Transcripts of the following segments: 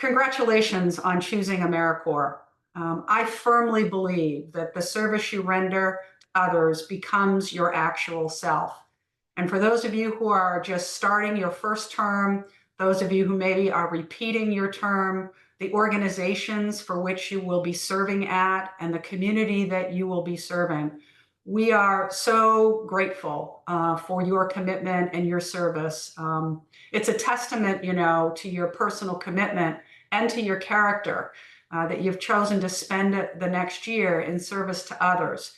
Congratulations on choosing AmeriCorps. I firmly believe that the service you render to others becomes your actual self. And for those of you who are just starting your first term, those of you who maybe are repeating your term, the organizations for which you will be serving at, and the community that you will be serving, we are so grateful for your commitment and your service. It's a testament, to your personal commitment and to your character that you've chosen to spend the next year in service to others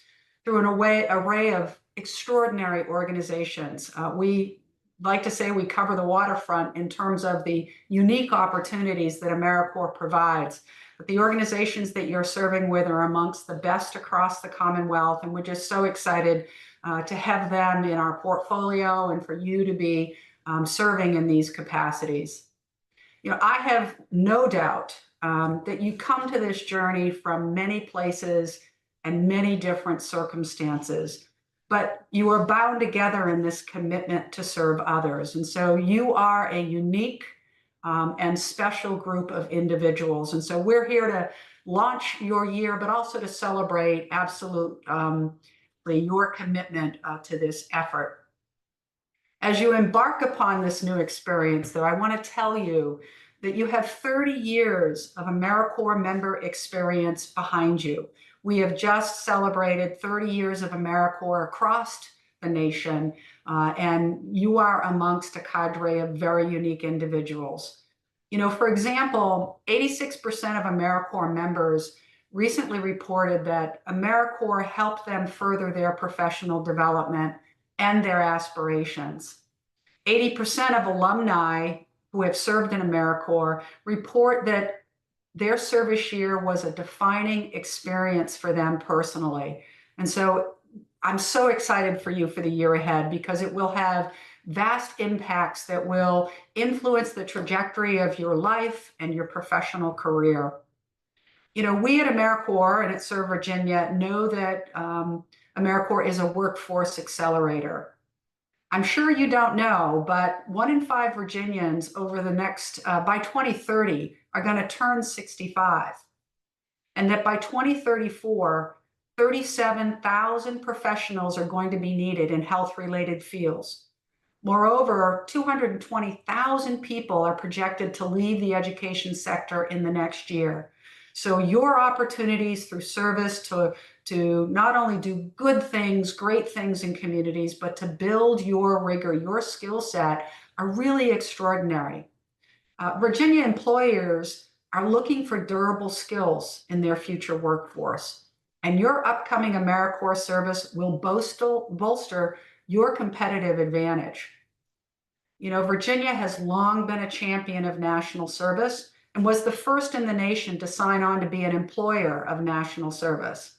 through an array of extraordinary organizations. We like to say we cover the waterfront in terms of the unique opportunities that AmeriCorps provides. But the organizations that you're serving with are amongst the best across the Commonwealth, and we're just so excited to have them in our portfolio and for you to be serving in these capacities. I have no doubt that you come to this journey from many places and many different circumstances, but you are bound together in this commitment to serve others. And so you are a unique and special group of individuals. And so we're here to launch your year, but also to celebrate absolutely your commitment to this effort. As you embark upon this new experience, though, I want to tell you that you have 30 years of AmeriCorps member experience behind you. We have just celebrated 30 years of AmeriCorps across the nation, and you are amongst a cadre of very unique individuals. For example, 86% of AmeriCorps members recently reported that AmeriCorps helped them further their professional development and their aspirations. 80% of alumni who have served in AmeriCorps report that their service year was a defining experience for them personally. And so I'm so excited for you for the year ahead because it will have vast impacts that will influence the trajectory of your life and your professional career. We at AmeriCorps and at Serve Virginia know that AmeriCorps is a workforce accelerator. I'm sure you don't know, but 1 in 5 Virginians over the next, by 2030, are going to turn 65. And that by 2034, 37,000 professionals are going to be needed in health-related fields. Moreover, 220,000 people are projected to leave the education sector in the next year. So your opportunities through service to not only do good things, great things in communities, but to build your rigor, your skill set are really extraordinary. Virginia employers are looking for durable skills in their future workforce, and your upcoming AmeriCorps service will bolster your competitive advantage. Virginia has long been a champion of national service and was the first in the nation to sign on to be an employer of national service.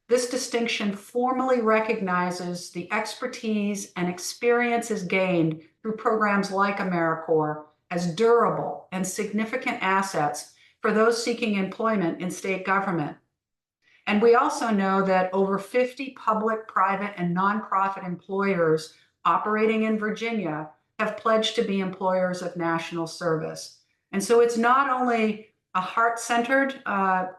This distinction formally recognizes the expertise and experiences gained through programs like AmeriCorps as durable and significant assets for those seeking employment in state government. And we also know that over 50 public, private, and nonprofit employers operating in Virginia have pledged to be employers of national service. And so it's not only a heart-centered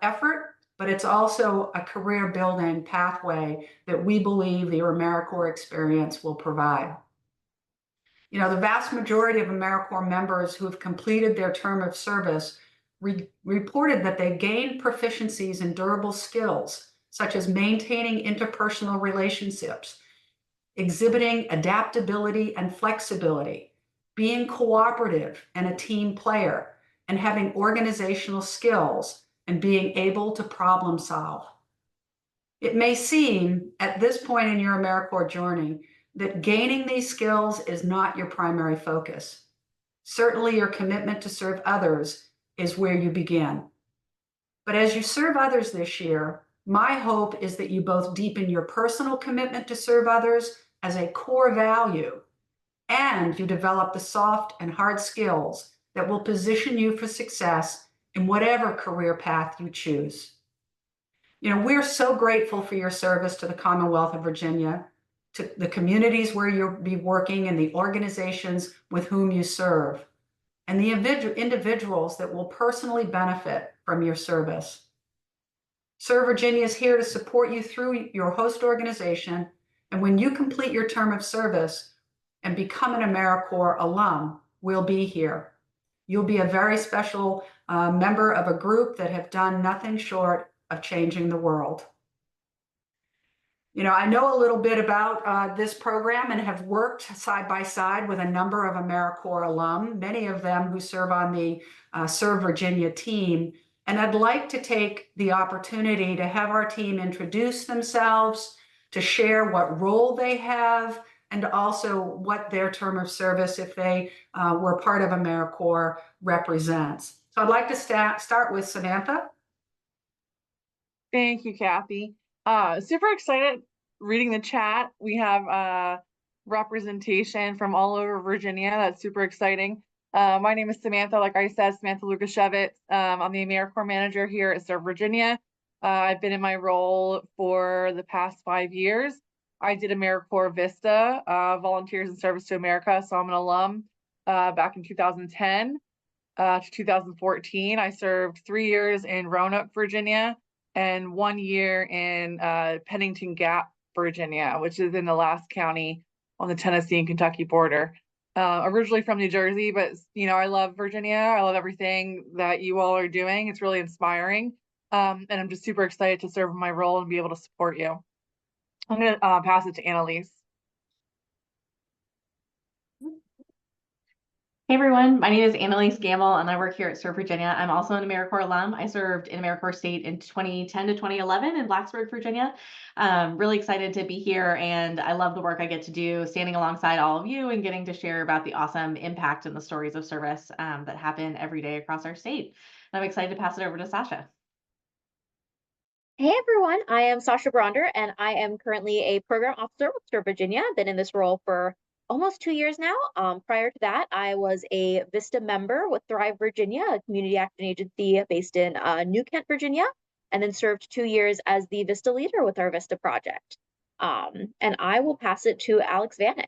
effort, but it's also a career-building pathway that we believe the AmeriCorps experience will provide. The vast majority of AmeriCorps members who have completed their term of service reported that they gained proficiencies in durable skills, such as maintaining interpersonal relationships, exhibiting adaptability and flexibility, being cooperative and a team player, and having organizational skills and being able to problem solve. It may seem at this point in your AmeriCorps journey that gaining these skills is not your primary focus. Certainly your commitment to serve others is where you begin. But as you serve others this year, my hope is that you both deepen your personal commitment to serve others as a core value, and you develop the soft and hard skills that will position you for success in whatever career path you choose. We're so grateful for your service to the Commonwealth of Virginia, to the communities where you'll be working, and the organizations with whom you serve. and the individuals that will personally benefit from your service. Serve Virginia is here to support you through your host organization, and when you complete your term of service and become an AmeriCorps alum, we'll be here. You'll be a very special member of a group that have done nothing short of changing the world. You know, I know a little bit about this program and have worked side by side with a number of AmeriCorps alum, many of them who serve on the Serve Virginia team. And I'd like to take the opportunity to have our team introduce themselves, to share what role they have, and also what their term of service, if they were part of AmeriCorps, represents. So I'd like to start with Samantha. Thank you, Kathy. Super excited reading the chat. We have representation from all over Virginia. That's super exciting. My name is Samantha, like I said, Samantha Lukashevitz. I'm the AmeriCorps manager here at Serve Virginia. I've been in my role for the past 5 years. I did AmeriCorps Vista, Volunteers in Service to America, so I'm an alum back in 2010 to 2014. I served 3 years in Roanoke, Virginia, and 1 year in Pennington Gap, Virginia, which is in the last county on the Tennessee and Kentucky border. Originally from New Jersey, but you know, I love Virginia. I love everything that you all are doing. It's really inspiring. And I'm just super excited to serve in my role and be able to support you. I'm going to pass it to Annalise. Hey everyone, my name is Annalise Gamble and I work here at Serve Virginia. I'm also an AmeriCorps alum. I served in AmeriCorps State in 2010 to 2011 in Blacksburg, Virginia. Really excited to be here, and I love the work I get to do standing alongside all of you and getting to share about the awesome impact and the stories of service that happen every day across our state. And I'm excited to pass it over to Sasha. Hey everyone, I am Sasha Bronder and I am currently a program officer with Serve Virginia. I've been in this role for almost 2 years now. Prior to that, I was a VISTA member with Thrive Virginia, a community action agency based in New Kent, Virginia, and then served 2 years as the VISTA leader with our VISTA project. And I will pass it to Alex Vanek.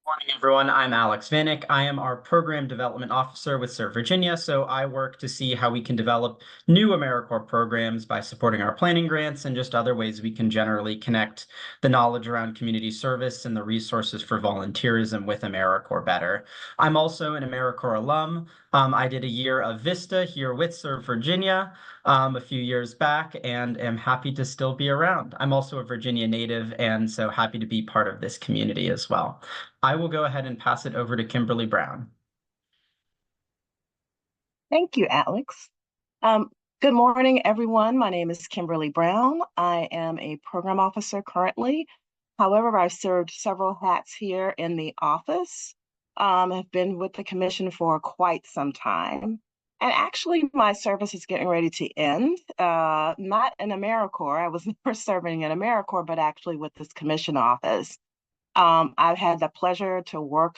Morning, everyone. I'm Alex Vanek. I am our Program Development Officer with Serve Virginia, so I work to see how we can develop new AmeriCorps programs by supporting our planning grants and just other ways we can generally connect the knowledge around community service and the resources for volunteerism with AmeriCorps better. I'm also an AmeriCorps alum. I did a year of VISTA here with Serve Virginia a few years back and am happy to still be around. I'm also a Virginia native and so happy to be part of this community as well. I will go ahead and pass it over to Kimberly Brown. Thank you, Alex. Good morning, everyone. My name is Kimberly Brown. I am a program officer currently. However, I've served several hats here in the office. I've been with the commission for quite some time. And actually, my service is getting ready to end. Not in AmeriCorps. I was never serving in AmeriCorps, but actually with this commission office. I've had the pleasure to work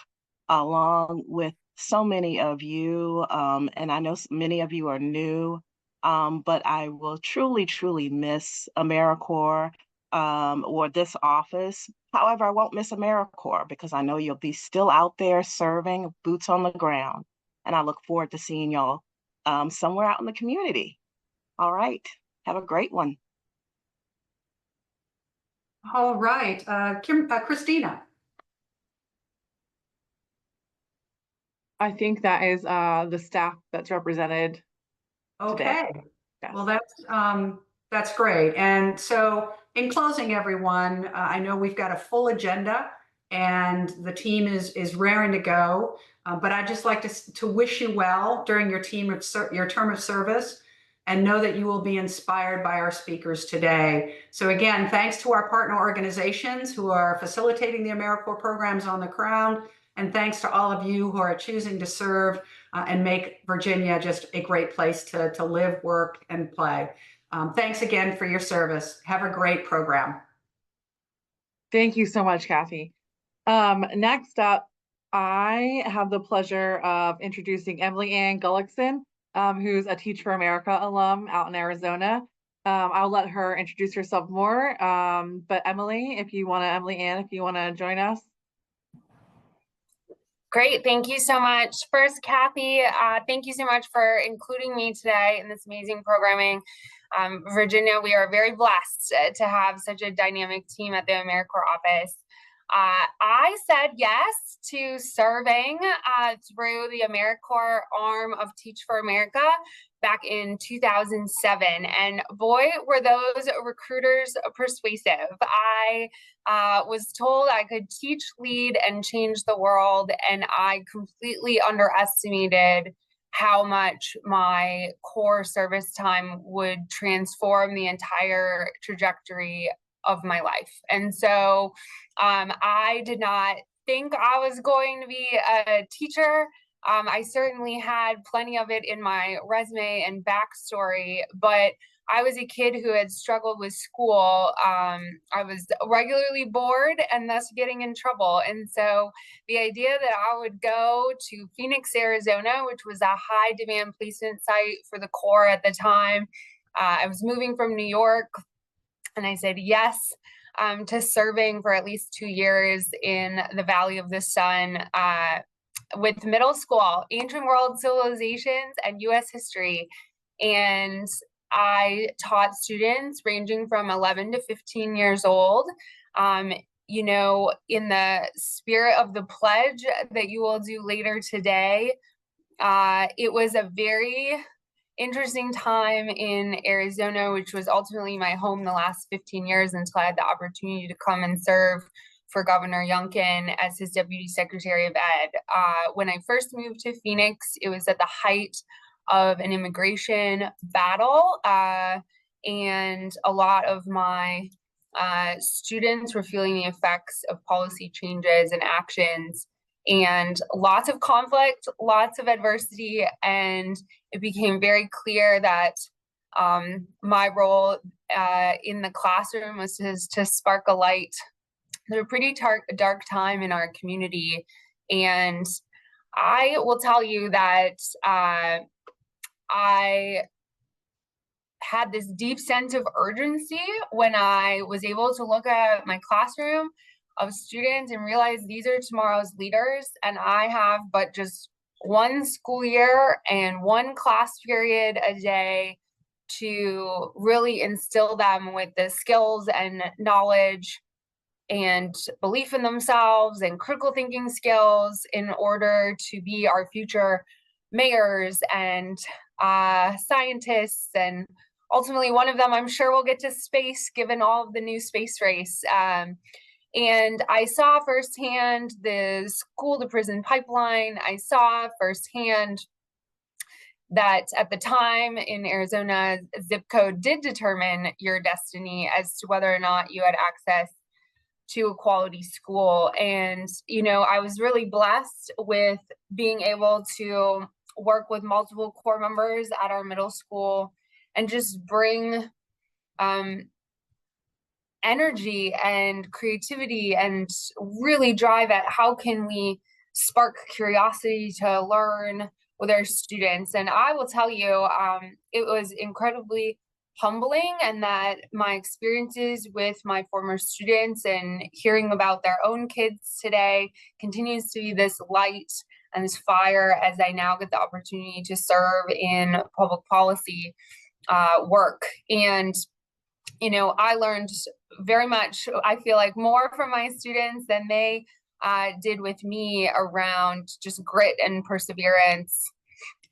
along with so many of you, and I know many of you are new, but I will truly, truly miss AmeriCorps or this office. However, I won't miss AmeriCorps because I know you'll be still out there serving, boots on the ground, and I look forward to seeing y'all somewhere out in the community. All right, have a great one. All right, Christina. I think that is the staff that's represented today. Okay, Yes. well, that's great. And so in closing, everyone, I know we've got a full agenda and the team is raring to go, but I'd just like to wish you well during your term of service, and know that you will be inspired by our speakers today. So again, thanks to our partner organizations who are facilitating the AmeriCorps programs on the ground, and thanks to all of you who are choosing to serve and make Virginia just a great place to live, work, and play. Thanks again for your service. Have a great program. Thank you so much, Kathy. Next up, I have the pleasure of introducing Emily Ann Gullickson, who's a Teach for America alum out in Arizona. I'll let her introduce herself more, but Emily Ann, if you want to join us. Great. Thank you so much. First, Kathy, thank you so much for including me today in this amazing programming. Virginia, we are very blessed to have such a dynamic team at the AmeriCorps office. I said yes to serving through the AmeriCorps arm of Teach for America back in 2007. And boy, were those recruiters persuasive. I was told I could teach, lead, and change the world, and I completely underestimated how much my core service time would transform the entire trajectory of my life. And so I did not think I was going to be a teacher. I certainly had plenty of it in my resume and backstory, but I was a kid who had struggled with school. I was regularly bored and thus getting in trouble. And so the idea that I would go to Phoenix, Arizona, which was a high demand placement site for the Corps at the time, I was moving from New York, and I said yes to serving for at least 2 years in the Valley of the Sun with middle school, ancient world civilizations and US history. And I taught students ranging from 11 to 15 years old. You know, in the spirit of the pledge that you will do later today, it was a very interesting time in Arizona, which was ultimately my home the last 15 years until I had the opportunity to come and serve for Governor Youngkin as his Deputy Secretary of Ed. When I first moved to Phoenix, it was at the height of an immigration battle, and a lot of my students were feeling the effects of policy changes and actions, and lots of conflict, lots of adversity, and it became very clear that my role in the classroom was to spark a light through a pretty dark time in our community. And I will tell you that I had this deep sense of urgency when I was able to look at my classroom of students and realize these are tomorrow's leaders, and I have but just one school year and one class period a day to really instill them with the skills and knowledge and belief in themselves and critical thinking skills in order to be our future mayors and scientists. And ultimately, one of them, I'm sure, will get to space given all of the new space race. And I saw firsthand the school to prison pipeline. I saw firsthand that at the time in Arizona, zip code did determine your destiny as to whether or not you had access to a quality school. And, you know, I was really blessed with being able to work with multiple Corps members at our middle school and just bring energy and creativity and really drive at how can we spark curiosity to learn with our students. And I will tell you, it was incredibly humbling, and that my experiences with my former students and hearing about their own kids today continues to be this light and this fire as I now get the opportunity to serve in public policy work. And you know, I learned very much, I feel like, more from my students than they did with me around just grit and perseverance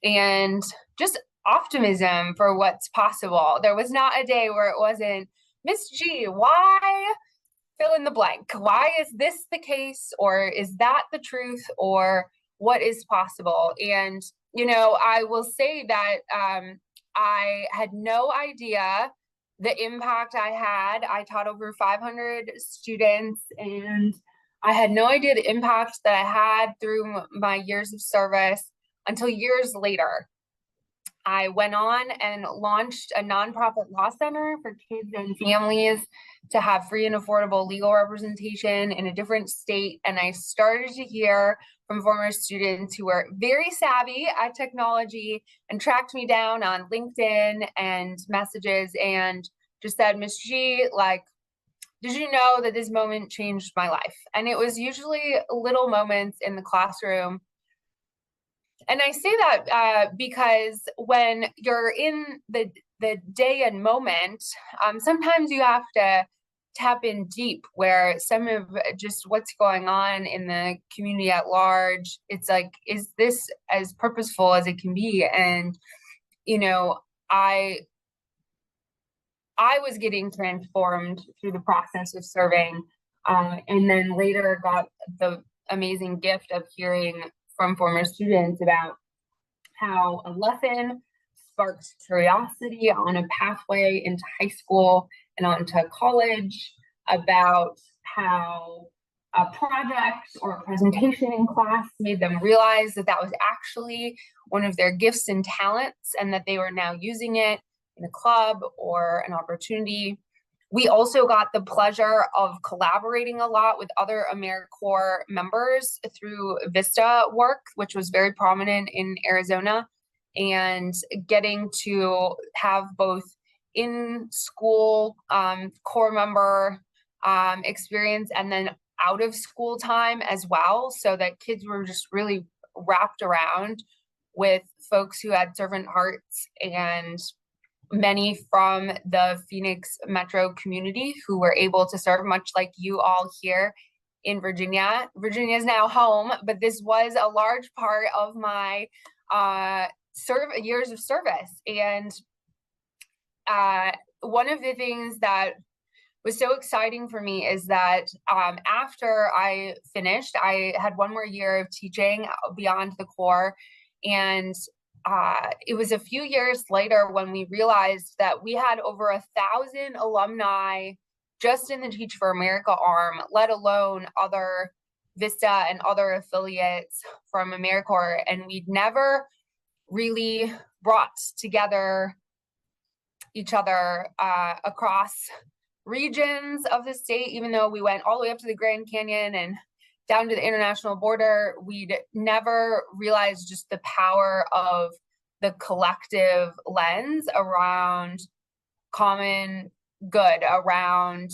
and just optimism for what's possible. There was not a day where it wasn't, Miss G, why fill in the blank? Why is this the case? Or is that the truth? Or what is possible? And, you know, I will say that I had no idea the impact I had. I taught over 500 students, and I had no idea the impact that I had through my years of service until years later. I went on and launched a nonprofit law center for kids and families to have free and affordable legal representation in a different state. And I started to hear from former students who were very savvy at technology and tracked me down on LinkedIn and messages and just said, Miss G, like, did you know that this moment changed my life? And it was usually little moments in the classroom. And I say that because when you're in the day and moment, sometimes you have to tap in deep where some of just what's going on in the community at large, it's like, is this as purposeful as it can be? And, you know, I was getting transformed through the process of serving, and then later got the amazing gift of hearing from former students about how a lesson sparked curiosity on a pathway into high school and onto college, about how a project or a presentation in class made them realize that that was actually one of their gifts and talents, and that they were now using it in a club or an opportunity. We also got the pleasure of collaborating a lot with other AmeriCorps members through Vista work, which was very prominent in Arizona, and getting to have both in-school Corps member experience and then out of school time as well, so that kids were just really wrapped around with folks who had servant hearts, and many from the Phoenix metro community who were able to serve, much like you all here in Virginia. Virginia is now home, but this was a large part of my years of service. And one of the things that was so exciting for me is that after I finished, I had one more year of teaching beyond the Corps, and it was a few years later when we realized that we had over 1,000 alumni just in the Teach for America arm, let alone other Vista and other affiliates from AmeriCorps, and we'd never really brought together each other across regions of the state. Even though we went all the way up to the Grand Canyon and down to the international border, we'd never realized just the power of the collective lens around common good, around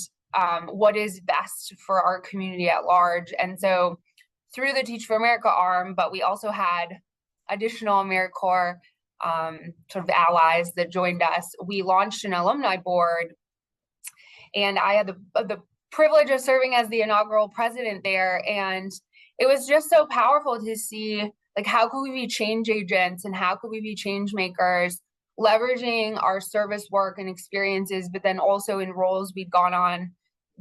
what is best for our community at large. And so through the Teach for America arm, but we also had additional AmeriCorps sort of allies that joined us, we launched an alumni board, and I had the privilege of serving as the inaugural president there. And it was just so powerful to see, like, how could we be change agents and how could we be change makers, leveraging our service work and experiences, but then also in roles we'd gone on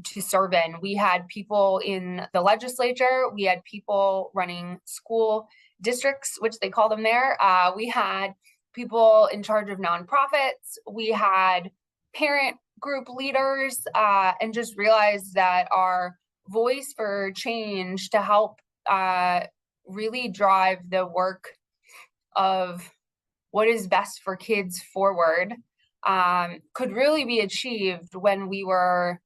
to serve in. We had people in the legislature, we had people running school districts, which they call them there. We had people in charge of nonprofits, we had parent group leaders, and just realized that our voice for change to help really drive the work of what is best for kids forward could really be achieved when we were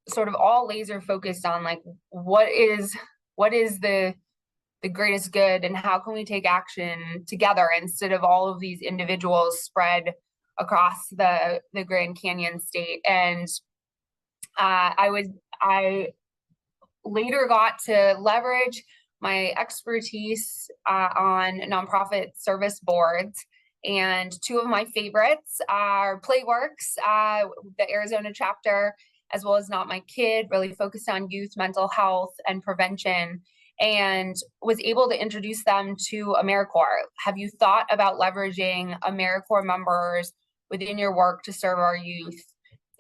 sort of all laser focused on, like, what is the greatest good and how can we take action together instead of all of these individuals spread across the Grand Canyon state. And I later got to leverage my expertise on nonprofit service boards. And two of my favorites are Playworks, the Arizona chapter, as well as Not My Kid, really focused on youth mental health and prevention, and was able to introduce them to AmeriCorps. Have you thought about leveraging AmeriCorps members within your work to serve our youth?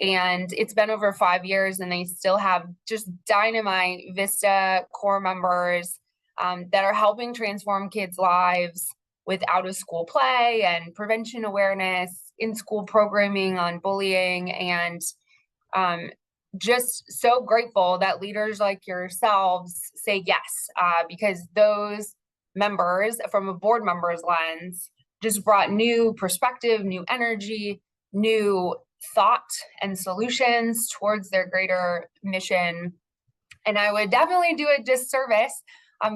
And it's been over 5 years, and they still have just dynamite Vista Corps members that are helping transform kids' lives with out-of-school play and prevention awareness, in-school programming on bullying, and just so grateful that leaders like yourselves say yes, because those members, from a board member's lens, just brought new perspective, new energy, new thought and solutions towards their greater mission. And I would definitely do a disservice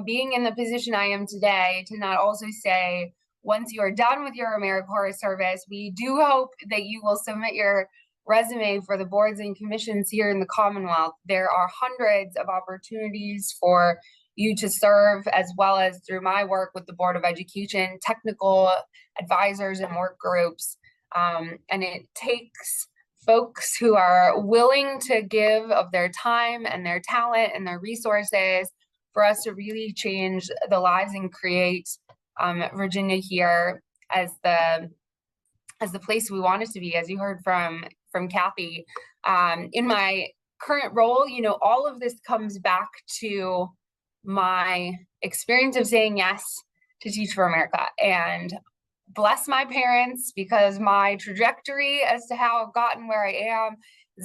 being in the position I am today to not also say, once you are done with your AmeriCorps service, we do hope that you will submit your resume for the boards and commissions here in the Commonwealth, there are hundreds of opportunities for you to serve, as well as through my work with the Board of Education, technical advisors and work groups. And it takes folks who are willing to give of their time and their talent and their resources for us to really change the lives and create Virginia here as the place we want it to be, as you heard from Kathy. In my current role, you know, all of this comes back to my experience of saying yes to Teach for America, and bless my parents, because my trajectory as to how I've gotten where I am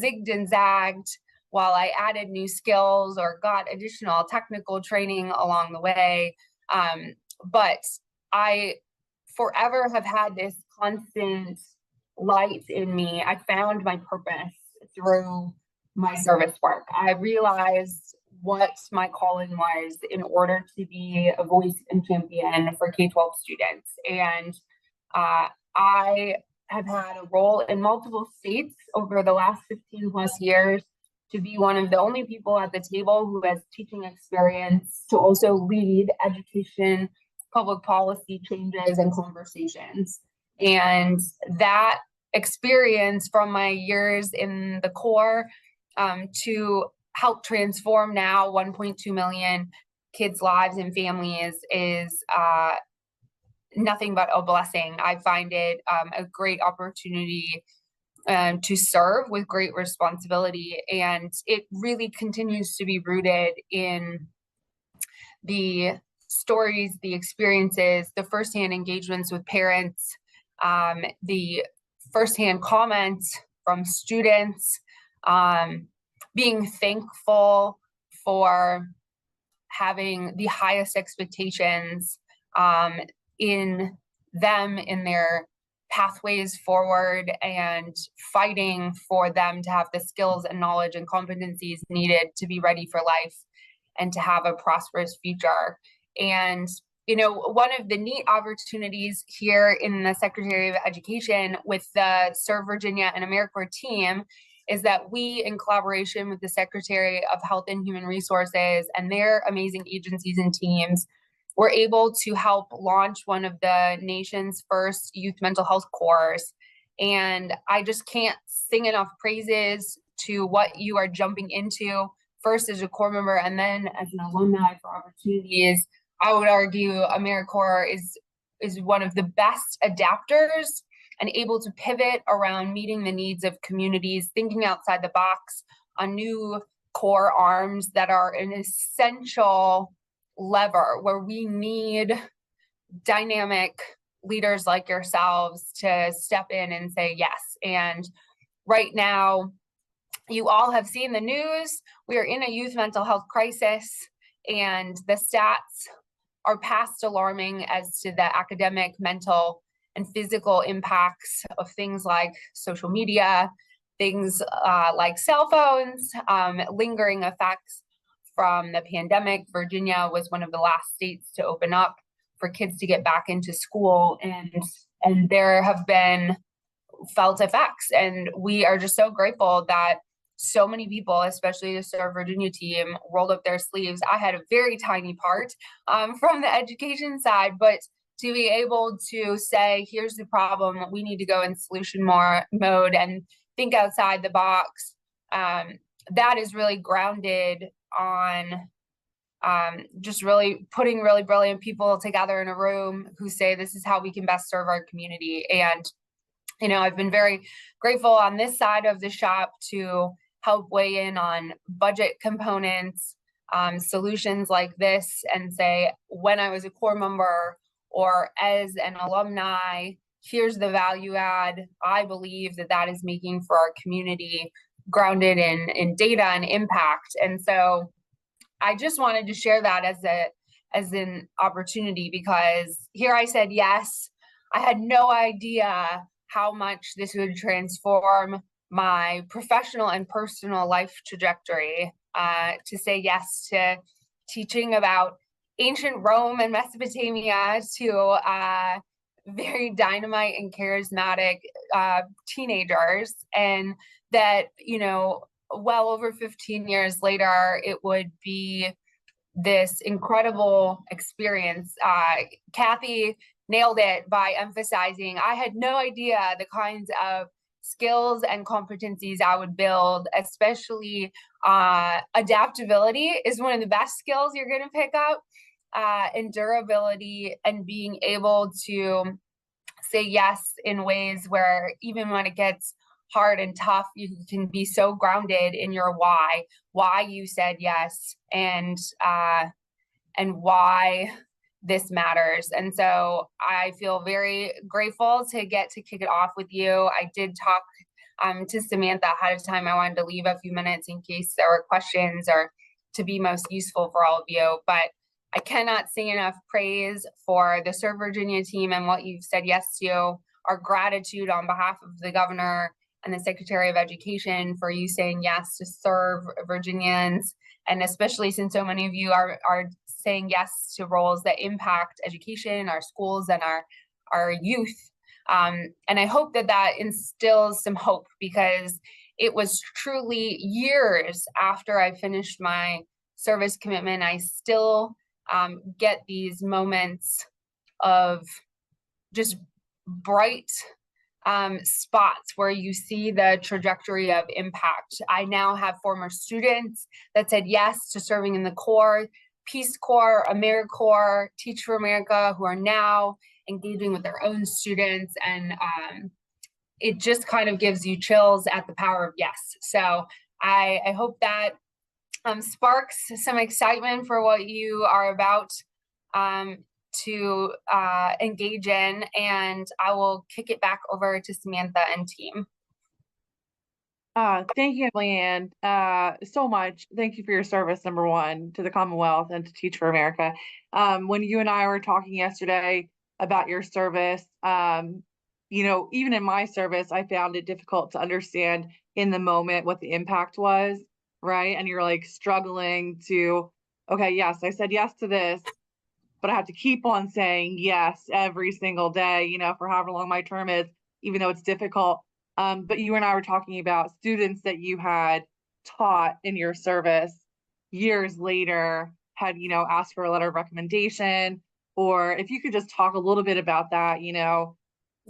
zigged and zagged while I added new skills or got additional technical training along the way. But I forever have had this constant light in me. I found my purpose through my service work. I realized what my calling was in order to be a voice and champion for K-12 students. And I have had a role in multiple states over the last 15 plus years to be one of the only people at the table who has teaching experience to also lead education, public policy changes and conversations. And that experience from my years in the Corps to help transform now 1.2 million kids' lives and families is nothing but a blessing. I find it a great opportunity to serve with great responsibility, and it really continues to be rooted in the stories, the experiences, the firsthand engagements with parents, the firsthand comments from students, being thankful for having the highest expectations in them, in their pathways forward, and fighting for them to have the skills and knowledge and competencies needed to be ready for life and to have a prosperous future. And, you know, one of the neat opportunities here in the Secretary of Education with the Serve Virginia and AmeriCorps team is that we, in collaboration with the Secretary of Health and Human Resources and their amazing agencies and teams, we're able to help launch one of the nation's first youth mental health corps. And I just can't sing enough praises to what you are jumping into, first as a Corps member and then as an alumni for opportunities. I would argue AmeriCorps is one of the best adapters and able to pivot around meeting the needs of communities, thinking outside the box on new core arms that are an essential lever where we need dynamic leaders like yourselves to step in and say yes. And right now, you all have seen the news. We are in a youth mental health crisis, and the stats are past alarming as to the academic, mental, and physical impacts of things like social media, things like cell phones, lingering effects from the pandemic. Virginia was one of the last states to open up for kids to get back into school, and there have been felt effects. And we are just so grateful that so many people, especially the Serve Virginia team, rolled up their sleeves. I had a very tiny part from the education side, but to be able to say, here's the problem, we need to go in solution mode and think outside the box, that is really grounded on just really putting really brilliant people together in a room who say, this is how we can best serve our community. And, you know, I've been very grateful on this side of the shop to help weigh in on budget components, solutions like this, and say, when I was a Corps member or as an alumni, here's the value add I believe that is making for our community, grounded in data and impact. And so I just wanted to share that as an opportunity, because here I said yes. I had no idea how much this would transform my professional and personal life trajectory, to say yes to teaching about ancient Rome and Mesopotamia, to very dynamite and charismatic teenagers, and that, you know, well over 15 years later, it would be this incredible experience. Kathy nailed it by emphasizing I had no idea the kinds of skills and competencies I would build, especially adaptability is one of the best skills you're going to pick up, and durability, and being able to say yes in ways where even when it gets hard and tough, you can be so grounded in your why you said yes, and why this matters. And so I feel very grateful to get to kick it off with you. I did talk to Samantha ahead of time. I wanted to leave a few minutes in case there were questions or to be most useful for all of you, but I cannot sing enough praise for the Serve Virginia team and what you've said yes to. Our gratitude on behalf of the governor and the Secretary of Education for you saying yes to serve Virginians, and especially since so many of you are saying yes to roles that impact education, our schools, and our youth. And I hope that that instills some hope, because it was truly years after I finished my service commitment, I still get these moments of just bright spots where you see the trajectory of impact. I now have former students that said yes to serving in the Corps, Peace Corps, AmeriCorps, Teach for America, who are now engaging with their own students. And it just kind of gives you chills at the power of yes. So I hope that sparks some excitement for what you are about to engage in, and I will kick it back over to Samantha and team. Thank you, Leanne, so much. Thank you for your service, number one, to the Commonwealth and to Teach for America. When you and I were talking yesterday about your service, you know, even in my service, I found it difficult to understand in the moment what the impact was, right? And you're like struggling to, okay, yes, I said yes to this, but I have to keep on saying yes every single day, you know, for however long my term is, even though it's difficult. But you and I were talking about students that you had taught in your service years later had, you know, asked for a letter of recommendation, or if you could just talk a little bit about that, you know.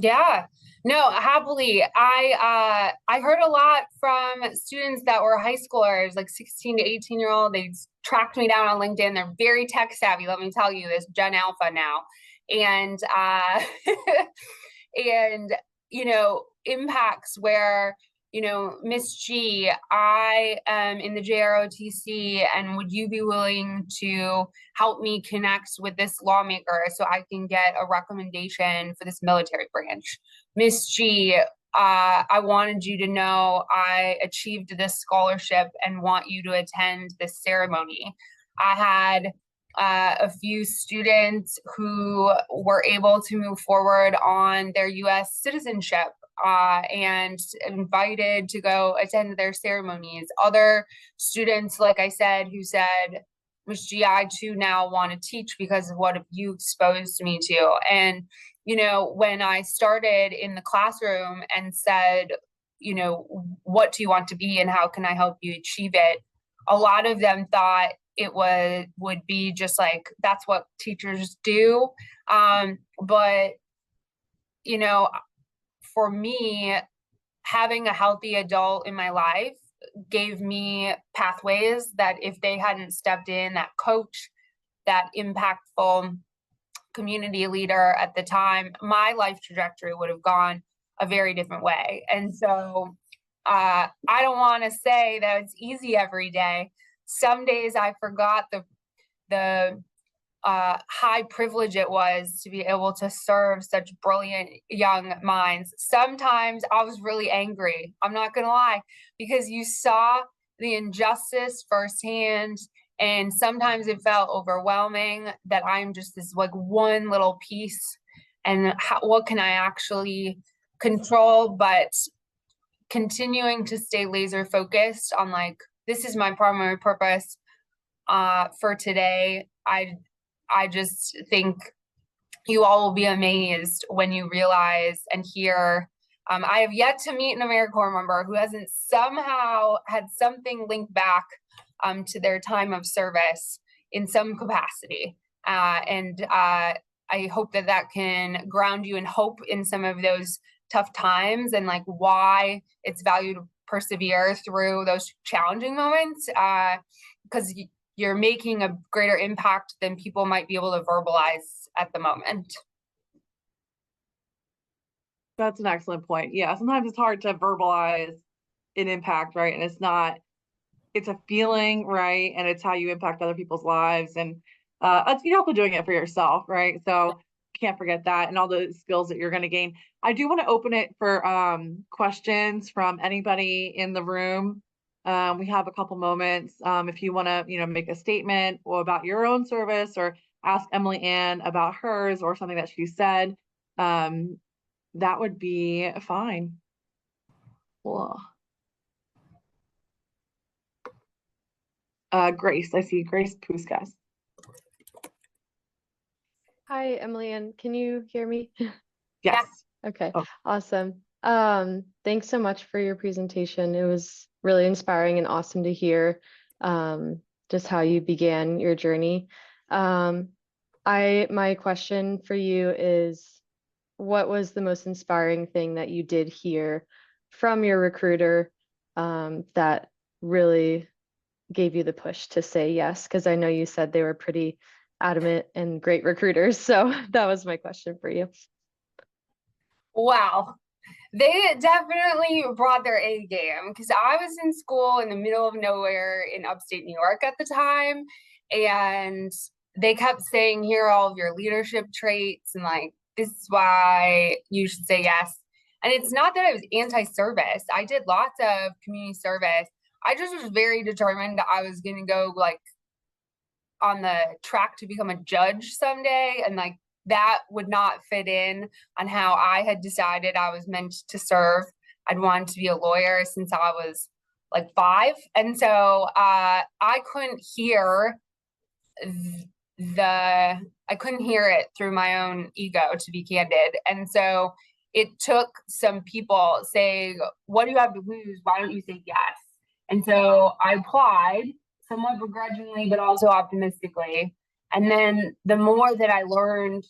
Yeah, no, happily. I heard a lot from students that were high schoolers, like 16 to 18-year-old. They tracked me down on LinkedIn. They're very tech savvy, let me tell you, this Gen Alpha now. And and you know, impacts where, you know, Miss G, I am in the JROTC, and would you be willing to help me connect with this lawmaker so I can get a recommendation for this military branch? Miss G, I wanted you to know I achieved this scholarship and want you to attend this ceremony. I had a few students who were able to move forward on their U.S. citizenship and invited to go attend their ceremonies. Other students, like I said, who said, Ms. G, I too now want to teach because of what you exposed me to. And, you know, when I started in the classroom and said, you know, what do you want to be and how can I help you achieve it? A lot of them thought it would be just like, that's what teachers do. But, you know, for me, having a healthy adult in my life gave me pathways that if they hadn't stepped in, that coach, that impactful community leader at the time, my life trajectory would have gone a very different way. And so I don't want to say that it's easy every day. Some days I forgot the high privilege it was to be able to serve such brilliant young minds. Sometimes I was really angry, I'm not gonna lie, because you saw the injustice firsthand, and sometimes it felt overwhelming that I'm just this like one little piece, and what can I actually control? But continuing to stay laser focused on like, this is my primary purpose for today. I just think, you all will be amazed when you realize and hear. I have yet to meet an AmeriCorps member who hasn't somehow had something linked back to their time of service in some capacity. I hope that that can ground you in hope in some of those tough times, and like why it's valued to persevere through those challenging moments, because you're making a greater impact than people might be able to verbalize at the moment. That's an excellent point. Yeah, sometimes it's hard to verbalize an impact, right? And it's a feeling, right? And it's how you impact other people's lives. And you're also doing it for yourself, right? So can't forget that and all the skills that you're going to gain. I do want to open it for questions from anybody in the room. We have a couple moments. If you want to, make a statement or about your own service, or ask Emily Ann about hers or something that she said, that would be fine. Cool. Grace, I see Grace Puskas. Hi, Emily Ann. Can you hear me? Yes. Okay, Oh. awesome. Thanks so much for your presentation. It was really inspiring and awesome to hear just how you began your journey. My question for you is, what was the most inspiring thing that you did hear from your recruiter that really gave you the push to say yes? Because I know you said they were pretty adamant and great recruiters. So that was my question for you. Wow. They definitely brought their A game, because I was in school in the middle of nowhere in upstate New York at the time. And they kept saying, here are all of your leadership traits, and like, this is why you should say yes. And it's not that I was anti-service. I did lots of community service. I just was very determined that I was going to go like on the track to become a judge someday. And like, that would not fit in on how I had decided I was meant to serve. I'd wanted to be a lawyer since I was like 5. And so I couldn't hear I couldn't hear it through my own ego, to be candid. And so it took some people saying, what do you have to lose? Why don't you say yes? And so I applied, somewhat begrudgingly, but also optimistically. And then the more that I learned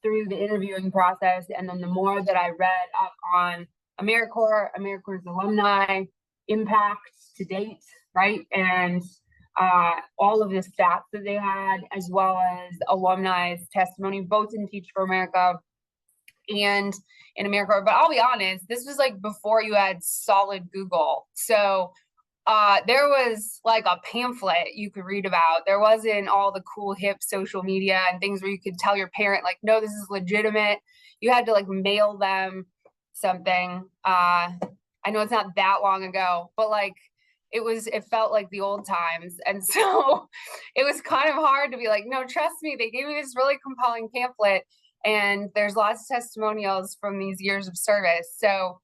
through the interviewing process, and then the more that I read up on AmeriCorps' alumni impact to date, right? And all of the stats that they had, as well as alumni's testimony, both in Teach for America and in AmeriCorps. But I'll be honest, this was like before you had solid Google. So there was like a pamphlet you could read about. There wasn't all the cool hip social media and things where you could tell your parent, like, no, this is legitimate. You had to like mail them something. I know it's not that long ago, but like it felt like the old times. And so it was kind of hard to be like, no, trust me, they gave me this really compelling pamphlet, and there's lots of testimonials from these years of service. So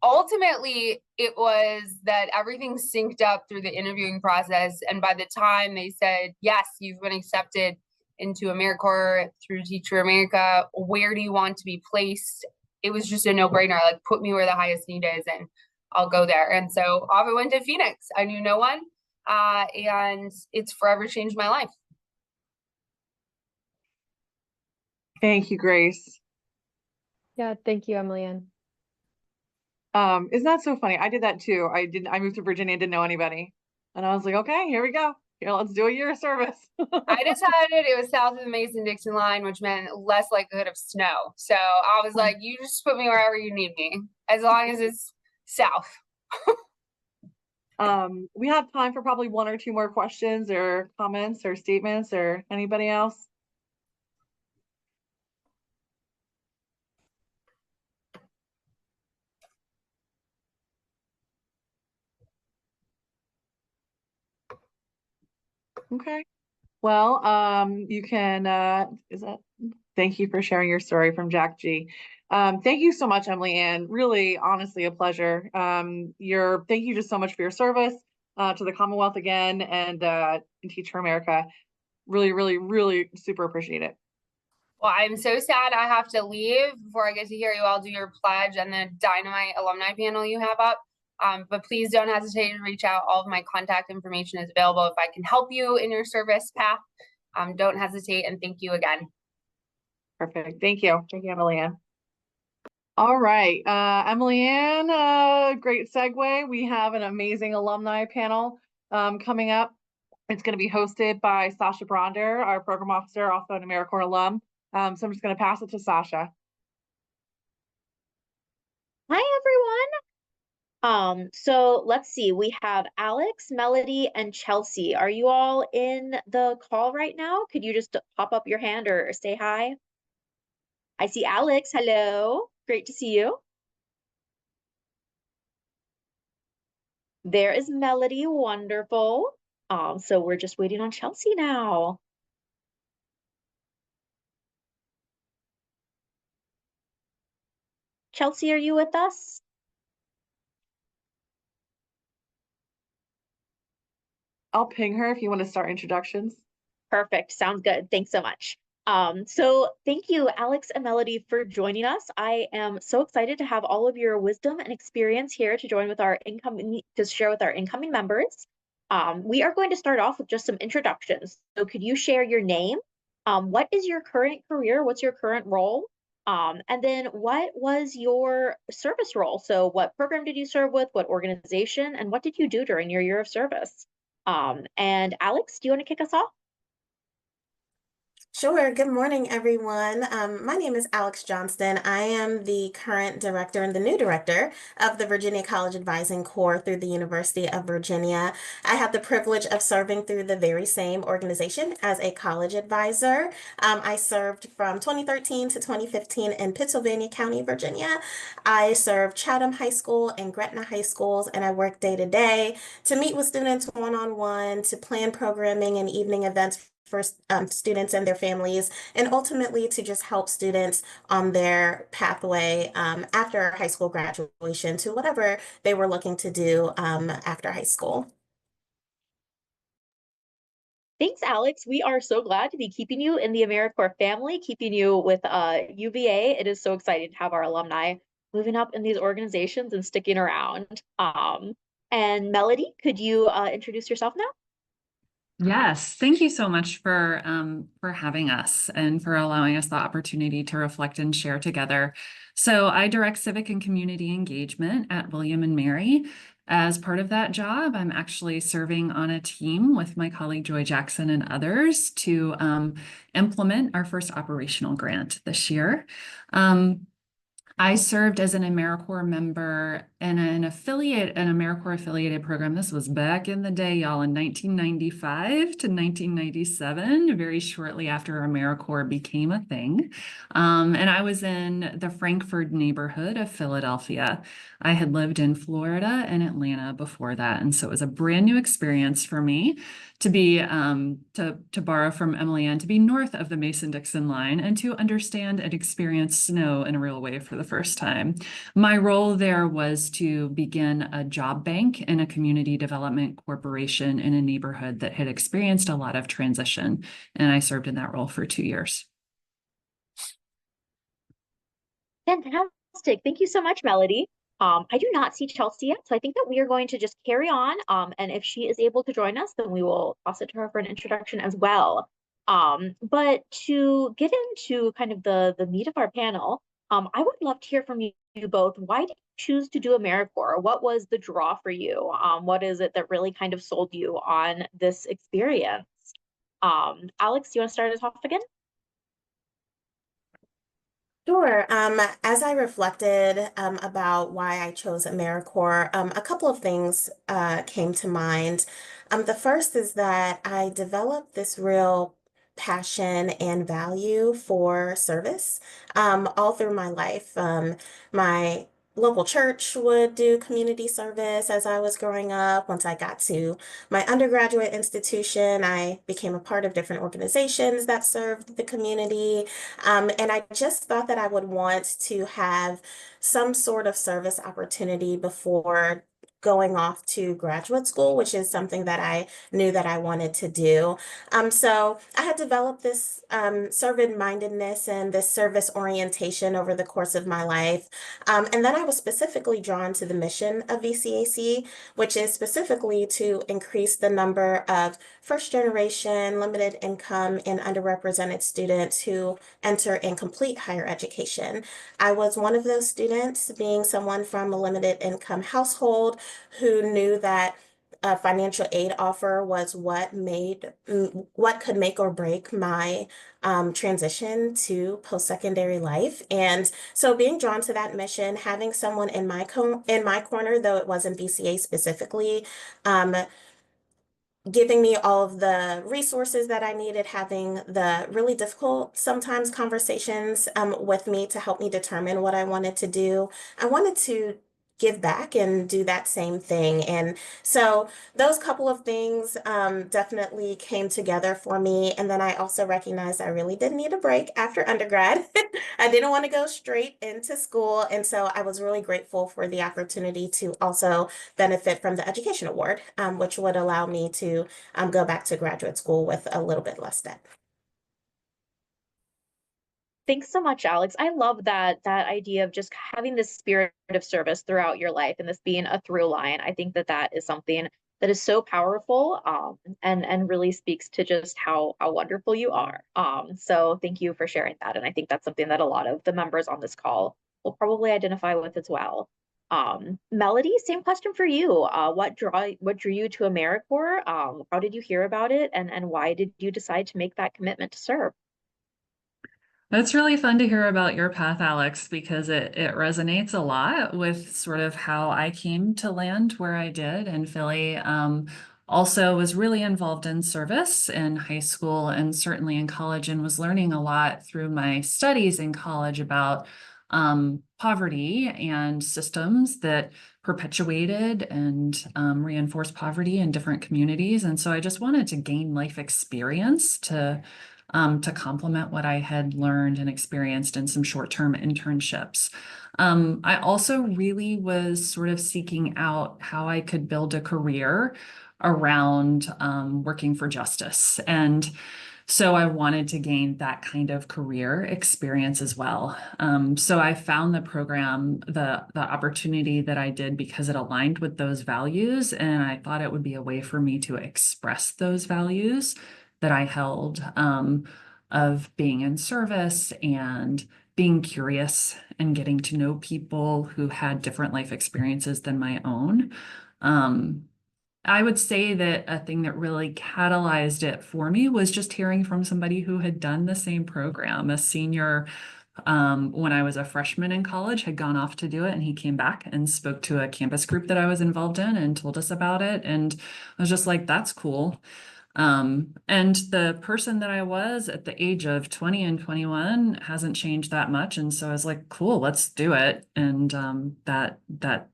ultimately, it was that everything synced up through the interviewing process. And by the time they said, yes, you've been accepted into AmeriCorps through Teach for America, where do you want to be placed? It was just a no-brainer. Like, put me where the highest need is, and I'll go there. And so off I went to Phoenix. I knew no one, and it's forever changed my life. Thank you, Grace. Yeah, thank you, Emily Ann. Isn't that so funny? I did that too. I moved to Virginia, didn't know anybody. And I was like, okay, here we go. Here, let's do a year of service. I decided it was south of the Mason-Dixon line, which meant less likelihood of snow. So I was like, you just put me wherever you need me, as long as it's south. We have time for probably 1 or 2 more questions or comments or statements, or anybody else? Okay. Well, you can, thank you for sharing your story from Jack G. Thank you so much, Emily Ann. Really, honestly, a pleasure. Thank you just so much for your service to the Commonwealth again, and Teach for America. Really, really, really super appreciate it. Well, I'm so sad I have to leave before I get to hear you all do your pledge and the dynamite alumni panel you have up. But please don't hesitate to reach out. All of my contact information is available if I can help you in your service path. Don't hesitate, and thank you again. Perfect. Thank you. Thank you, Emily Ann. All right, Emily Ann, great segue. We have an amazing alumni panel coming up. It's going to be hosted by Sasha Bronder, our program officer, also an AmeriCorps alum. So I'm just going to pass it to Sasha. Hi, everyone. So let's see, we have Alex, Melody, and Chelsea. Are you all in the call right now? Could you just pop up your hand or say hi? I see Alex. Hello. Great to see you. There is Melody. Wonderful. So we're just waiting on Chelsea now. Chelsea, are you with us? I'll ping her if you want to start introductions. Perfect. Sounds good. Thanks so much. So thank you, Alex and Melody, for joining us. I am so excited to have all of your wisdom and experience here to join with our share with our incoming members. We are going to start off with just some introductions. So could you share your name? What is your current career? What's your current role? And then what was your service role? So what program did you serve with? What organization? And what did you do during your year of service? And Alex, do you want to kick us off? Sure. Good morning, everyone. My name is Alex Johnston. I am the current director and the new director of the Virginia College Advising Corps through the University of Virginia. I have the privilege of serving through the very same organization as a college advisor. I served from 2013 to 2015 in Pittsylvania County, Virginia. I served Chatham High School and Gretna High Schools, and I work day to day to meet with students one-on-one, to plan programming and evening events for students and their families, and ultimately to just help students on their pathway after high school graduation to whatever they were looking to do after high school. Thanks, Alex. We are so glad to be keeping you in the AmeriCorps family, keeping you with UVA. It is so exciting to have our alumni moving up in these organizations and sticking around. And Melody, could you introduce yourself now? Yes, thank you so much for having us and for allowing us the opportunity to reflect and share together. So I direct civic and community engagement at William and Mary. As part of that job, I'm actually serving on a team with my colleague Joy Jackson and others to implement our first operational grant this year. I served as an AmeriCorps member in an AmeriCorps affiliated program. This was back in the day, y'all, in 1995 to 1997, very shortly after AmeriCorps became a thing. And I was in the Frankford neighborhood of Philadelphia. I had lived in Florida and Atlanta before that. And so it was a brand new experience for me to be, to borrow from Emily Ann, to be north of the Mason-Dixon line and to understand and experience snow in a real way for the first time. My role there was to begin a job bank in a community development corporation in a neighborhood that had experienced a lot of transition. And I served in that role for 2 years. Fantastic. Thank you so much, Melody. I do not see Chelsea yet, so I think that we are going to just carry on. And if she is able to join us, then we will toss it to her for an introduction as well. But to get into kind of the meat of our panel, I would love to hear from you both. Why did you choose to do AmeriCorps? What was the draw for you? What is it that really kind of sold you on this experience? Alex, do you want to start us off again? Sure. As I reflected about why I chose AmeriCorps, a couple of things came to mind. The first is that I developed this real passion and value for service all through my life. My local church would do community service as I was growing up. Once I got to my undergraduate institution, I became a part of different organizations that served the community. And I just thought that I would want to have some sort of service opportunity before going off to graduate school, which is something that I knew that I wanted to do. So I had developed this servant-mindedness and this service orientation over the course of my life. And then I was specifically drawn to the mission of VCAC, which is specifically to increase the number of first generation, limited income, and underrepresented students who enter and complete higher education. I was one of those students, being someone from a limited income household who knew that a financial aid offer was what could make or break my transition to post-secondary life. And so being drawn to that mission, having someone in my corner, though it wasn't VCA specifically, giving me all of the resources that I needed, having the really difficult sometimes conversations with me to help me determine what I wanted to do. I wanted to give back and do that same thing. And so those couple of things definitely came together for me. And then I also recognized I really did need a break after undergrad. I didn't want to go straight into school. And so I was really grateful for the opportunity to also benefit from the Education Award, which would allow me to go back to graduate school with a little bit less debt. Thanks so much, Alex. I love that idea of just having this spirit of service throughout your life and this being a through line. I think that is something that is so powerful, and really speaks to just how wonderful you are. So thank you for sharing that. And I think that's something that a lot of the members on this call will probably identify with as well. Melody, same question for you. What drew you to AmeriCorps? How did you hear about it, and why did you decide to make that commitment to serve? That's really fun to hear about your path, Alex, because it resonates a lot with sort of how I came to land where I did in Philly. Also was really involved in service in high school and certainly in college, and was learning a lot through my studies in college about poverty and systems that perpetuated and reinforced poverty in different communities. And so I just wanted to gain life experience to complement what I had learned and experienced in some short-term internships. I also really was sort of seeking out how I could build a career around working for justice. And so I wanted to gain that kind of career experience as well. So I found the program, the opportunity that I did because it aligned with those values, and I thought it would be a way for me to express those values that I held, of being in service and being curious and getting to know people who had different life experiences than my own. I would say that a thing that really catalyzed it for me was just hearing from somebody who had done the same program. A senior, when I was a freshman in college, had gone off to do it, and he came back and spoke to a campus group that I was involved in and told us about it. And I was just like, that's cool. And the person that I was at the age of 20 and 21 hasn't changed that much. And so I was like, cool, let's do it. And that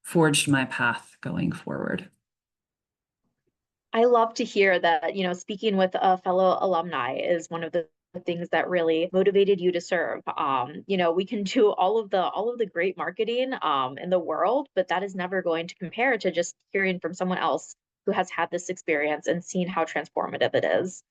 forged my path going forward. I love to hear that, speaking with a fellow alumni is one of the things that really motivated you to serve. We can do all of the great marketing in the world, but that is never going to compare to just hearing from someone else who has had this experience and seen how transformative it is.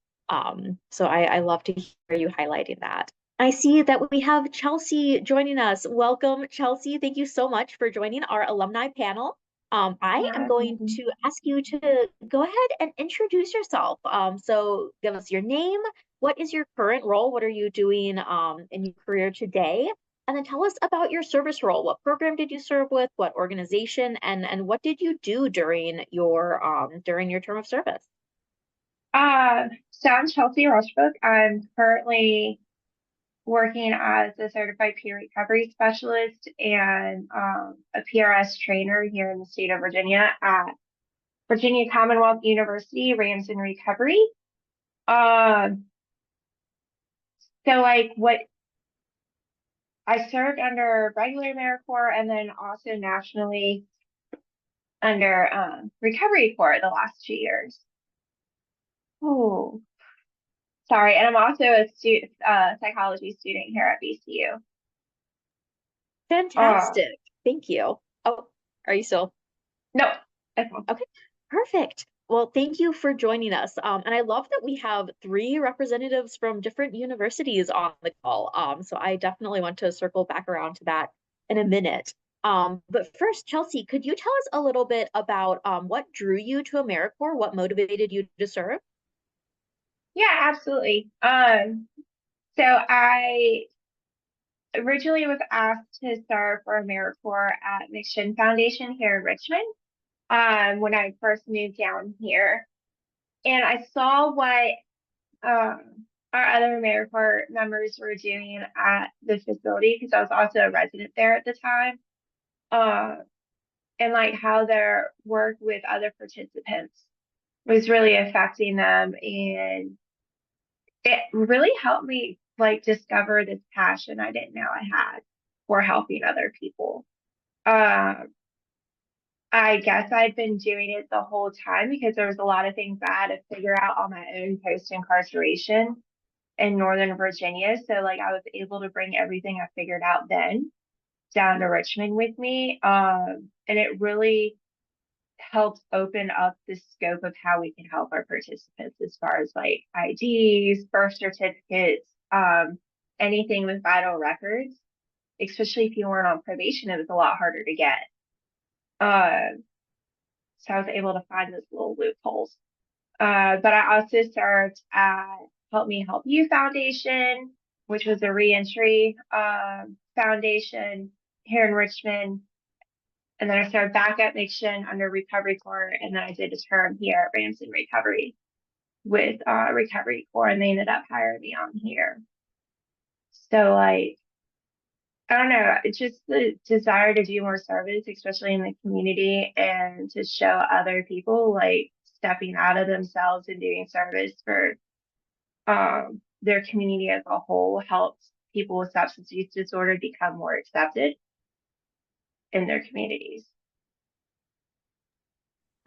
So I love to hear you highlighting that. I see that we have Chelsea joining us. Welcome, Chelsea. Thank you so much for joining our alumni panel. I am going to ask you to go ahead and introduce yourself. So give us your name. What is your current role? What are you doing in your career today? And then tell us about your service role. What program did you serve with? What organization? And what did you do during your term of service? So I'm Chelsea Rushbrook. I'm currently working as a certified peer recovery specialist and a PRS trainer here in the state of Virginia at Virginia Commonwealth University, Ramsden Recovery. So what I served under regular AmeriCorps and then also nationally under Recovery Corps the last 2 years. Oh, sorry. And I'm also a psychology student here at VCU. Fantastic. Thank you. Oh, are you still? No, I won't. Okay, perfect. Well, thank you for joining us. And I love that we have 3 representatives from different universities on the call. So I definitely want to circle back around to that in a minute. But first, Chelsea, could you tell us a little bit about what drew you to AmeriCorps? What motivated you to serve? Yeah, absolutely. So I originally was asked to serve for AmeriCorps at McShin Foundation here in Richmond, when I first moved down here. And I saw what our other AmeriCorps members were doing at the facility, because I was also a resident there at the time. And like how their work with other participants was really affecting them, and it really helped me like discover this passion I didn't know I had for helping other people. I guess I'd been doing it the whole time because there was a lot of things I had to figure out on my own post incarceration in Northern Virginia. So like I was able to bring everything I figured out then down to Richmond with me. And it really helped open up the scope of how we can help our participants as far as like IDs, birth certificates, anything with vital records, especially if you weren't on probation, it was a lot harder to get. So I was able to find those little loopholes. But I also served at Help Me Help You Foundation, which was a reentry foundation here in Richmond. And then I started back at McShin under Recovery Corps, and then I did a term here at Ramsden Recovery with Recovery Corps, and they ended up hiring me on here. So like, I don't know, it's just the desire to do more service, especially in the community, and to show other people like stepping out of themselves and doing service for their community as a whole helps people with substance use disorder become more accepted in their communities.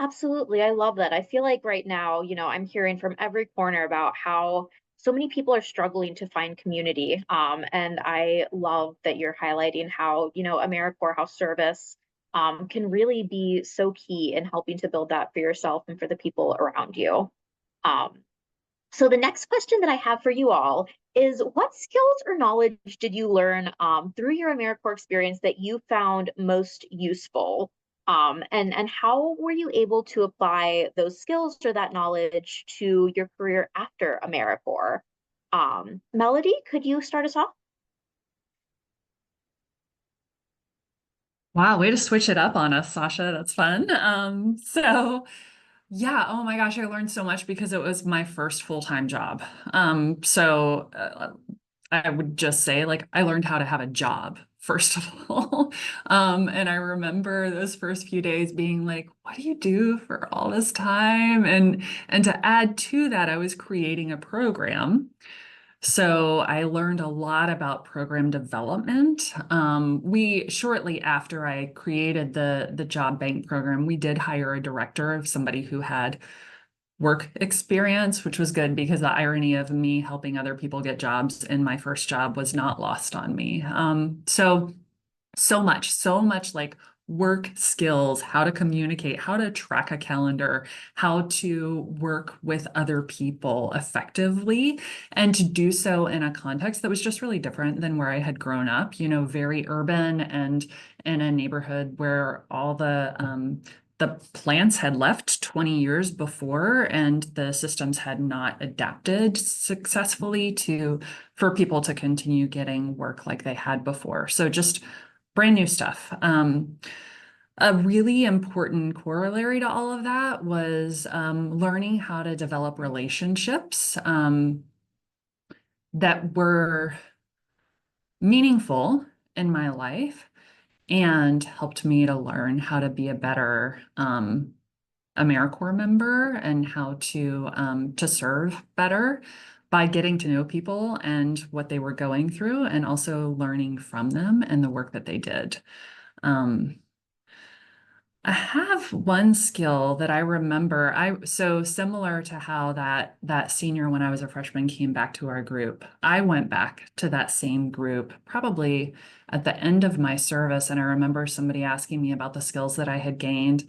Absolutely. I love that. I feel like right now, I'm hearing from every corner about how so many people are struggling to find community. And I love that you're highlighting how, AmeriCorps, how service can really be so key in helping to build that for yourself and for the people around you. So the next question that I have for you all is, what skills or knowledge did you learn through your AmeriCorps experience that you found most useful? And how were you able to apply those skills or that knowledge to your career after AmeriCorps? Melody, could you start us off? Wow, way to switch it up on us, Sasha. That's fun. Yeah, oh my gosh, I learned so much because it was my first full-time job. I would just say, like, I learned how to have a job, first of all. And I remember those first few days being like, what do you do for all this time? And to add to that, I was creating a program. So I learned a lot about program development. We shortly after I created the job bank program, we did hire a director of somebody who had work experience, which was good because the irony of me helping other people get jobs in my first job was not lost on me. So much like work skills, how to communicate, how to track a calendar, how to work with other people effectively, and to do so in a context that was just really different than where I had grown up, very urban and in a neighborhood where all the plants had left 20 years before, and the systems had not adapted successfully for people to continue getting work like they had before. So just brand new stuff. A really important corollary to all of that was learning how to develop relationships that were meaningful in my life and helped me to learn how to be a better AmeriCorps member and how to serve better by getting to know people and what they were going through, and also learning from them and the work that they did. I have one skill that I remember. So similar to how that senior when I was a freshman came back to our group. I went back to that same group probably at the end of my service, and I remember somebody asking me about the skills that I had gained.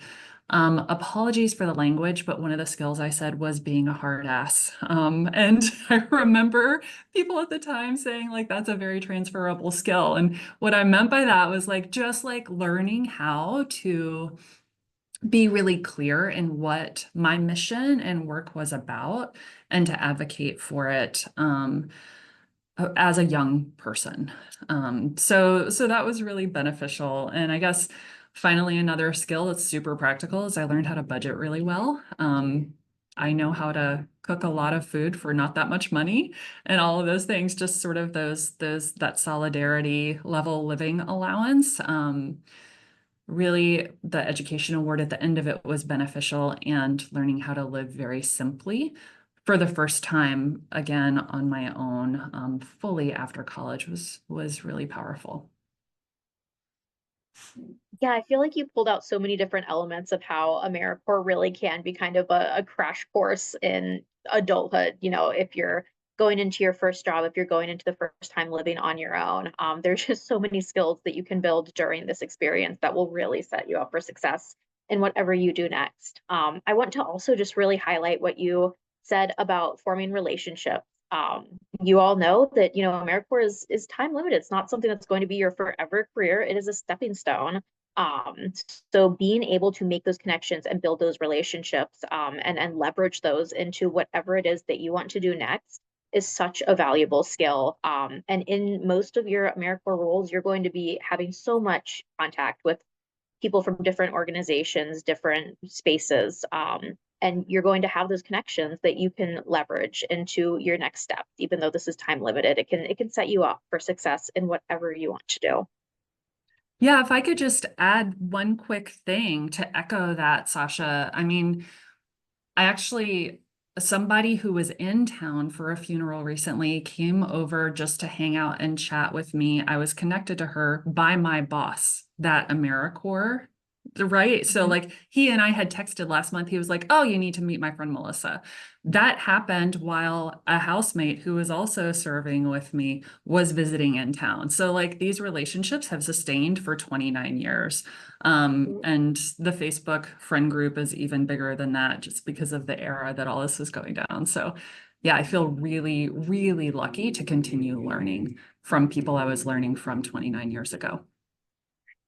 Apologies for the language, but one of the skills I said was being a hard ass. And I remember people at the time saying like that's a very transferable skill. And what I meant by that was like just like learning how to be really clear in what my mission and work was about and to advocate for it as a young person. So that was really beneficial. And I guess finally another skill that's super practical is I learned how to budget really well. I know how to cook a lot of food for not that much money and all of those things, just sort of that solidarity level living allowance. Really, the education award at the end of it was beneficial, and learning how to live very simply for the first time again on my own, fully after college was really powerful. Yeah, I feel like you pulled out so many different elements of how AmeriCorps really can be kind of a crash course in adulthood. You know, if you're going into your first job, if you're going into the first time living on your own, there's just so many skills that you can build during this experience that will really set you up for success in whatever you do next. I want to also just really highlight what you said about forming relationships. You all know that, you know, AmeriCorps is time limited. It's not something that's going to be your forever career. It is a stepping stone. So being able to make those connections and build those relationships and leverage those into whatever it is that you want to do next is such a valuable skill. And in most of your AmeriCorps roles, you're going to be having so much contact with people from different organizations, different spaces. And you're going to have those connections that you can leverage into your next step. Even though this is time limited, it can set you up for success in whatever you want to do. Yeah, if I could just add one quick thing to echo that, Sasha. I mean, somebody who was in town for a funeral recently came over just to hang out and chat with me. I was connected to her by my boss, that AmeriCorps, right? So like he and I had texted last month. He was like, "Oh, you need to meet my friend Melissa." That happened while a housemate who was also serving with me was visiting in town. So like these relationships have sustained for 29 years. And the Facebook friend group is even bigger than that just because of the era that all this is going down. So yeah, I feel really, really lucky to continue learning from people I was learning from 29 years ago.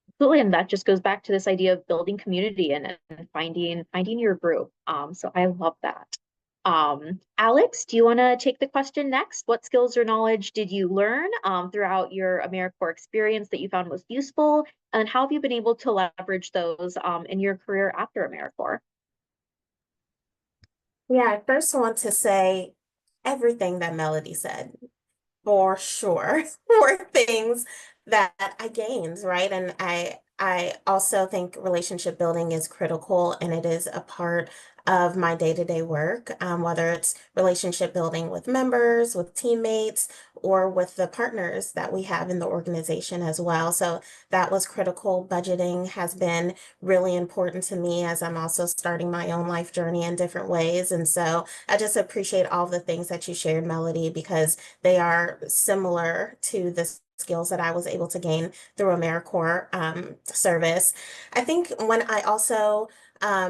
Absolutely, and that just goes back to this idea of building community and finding your group. So I love that. Alex, do you want to take the question next? What skills or knowledge did you learn throughout your AmeriCorps experience that you found most useful, and how have you been able to leverage those in your career after AmeriCorps? Yeah, I first want to say everything that Melody said, for sure, were things that I gained, right? And I also think relationship building is critical, and it is a part of my day-to-day work, whether it's relationship building with members, with teammates, or with the partners that we have in the organization as well. So that was critical. Budgeting has been really important to me as I'm also starting my own life journey in different ways. And so I just appreciate all the things that you shared, Melody, because they are similar to the skills that I was able to gain through AmeriCorps service. I think when I also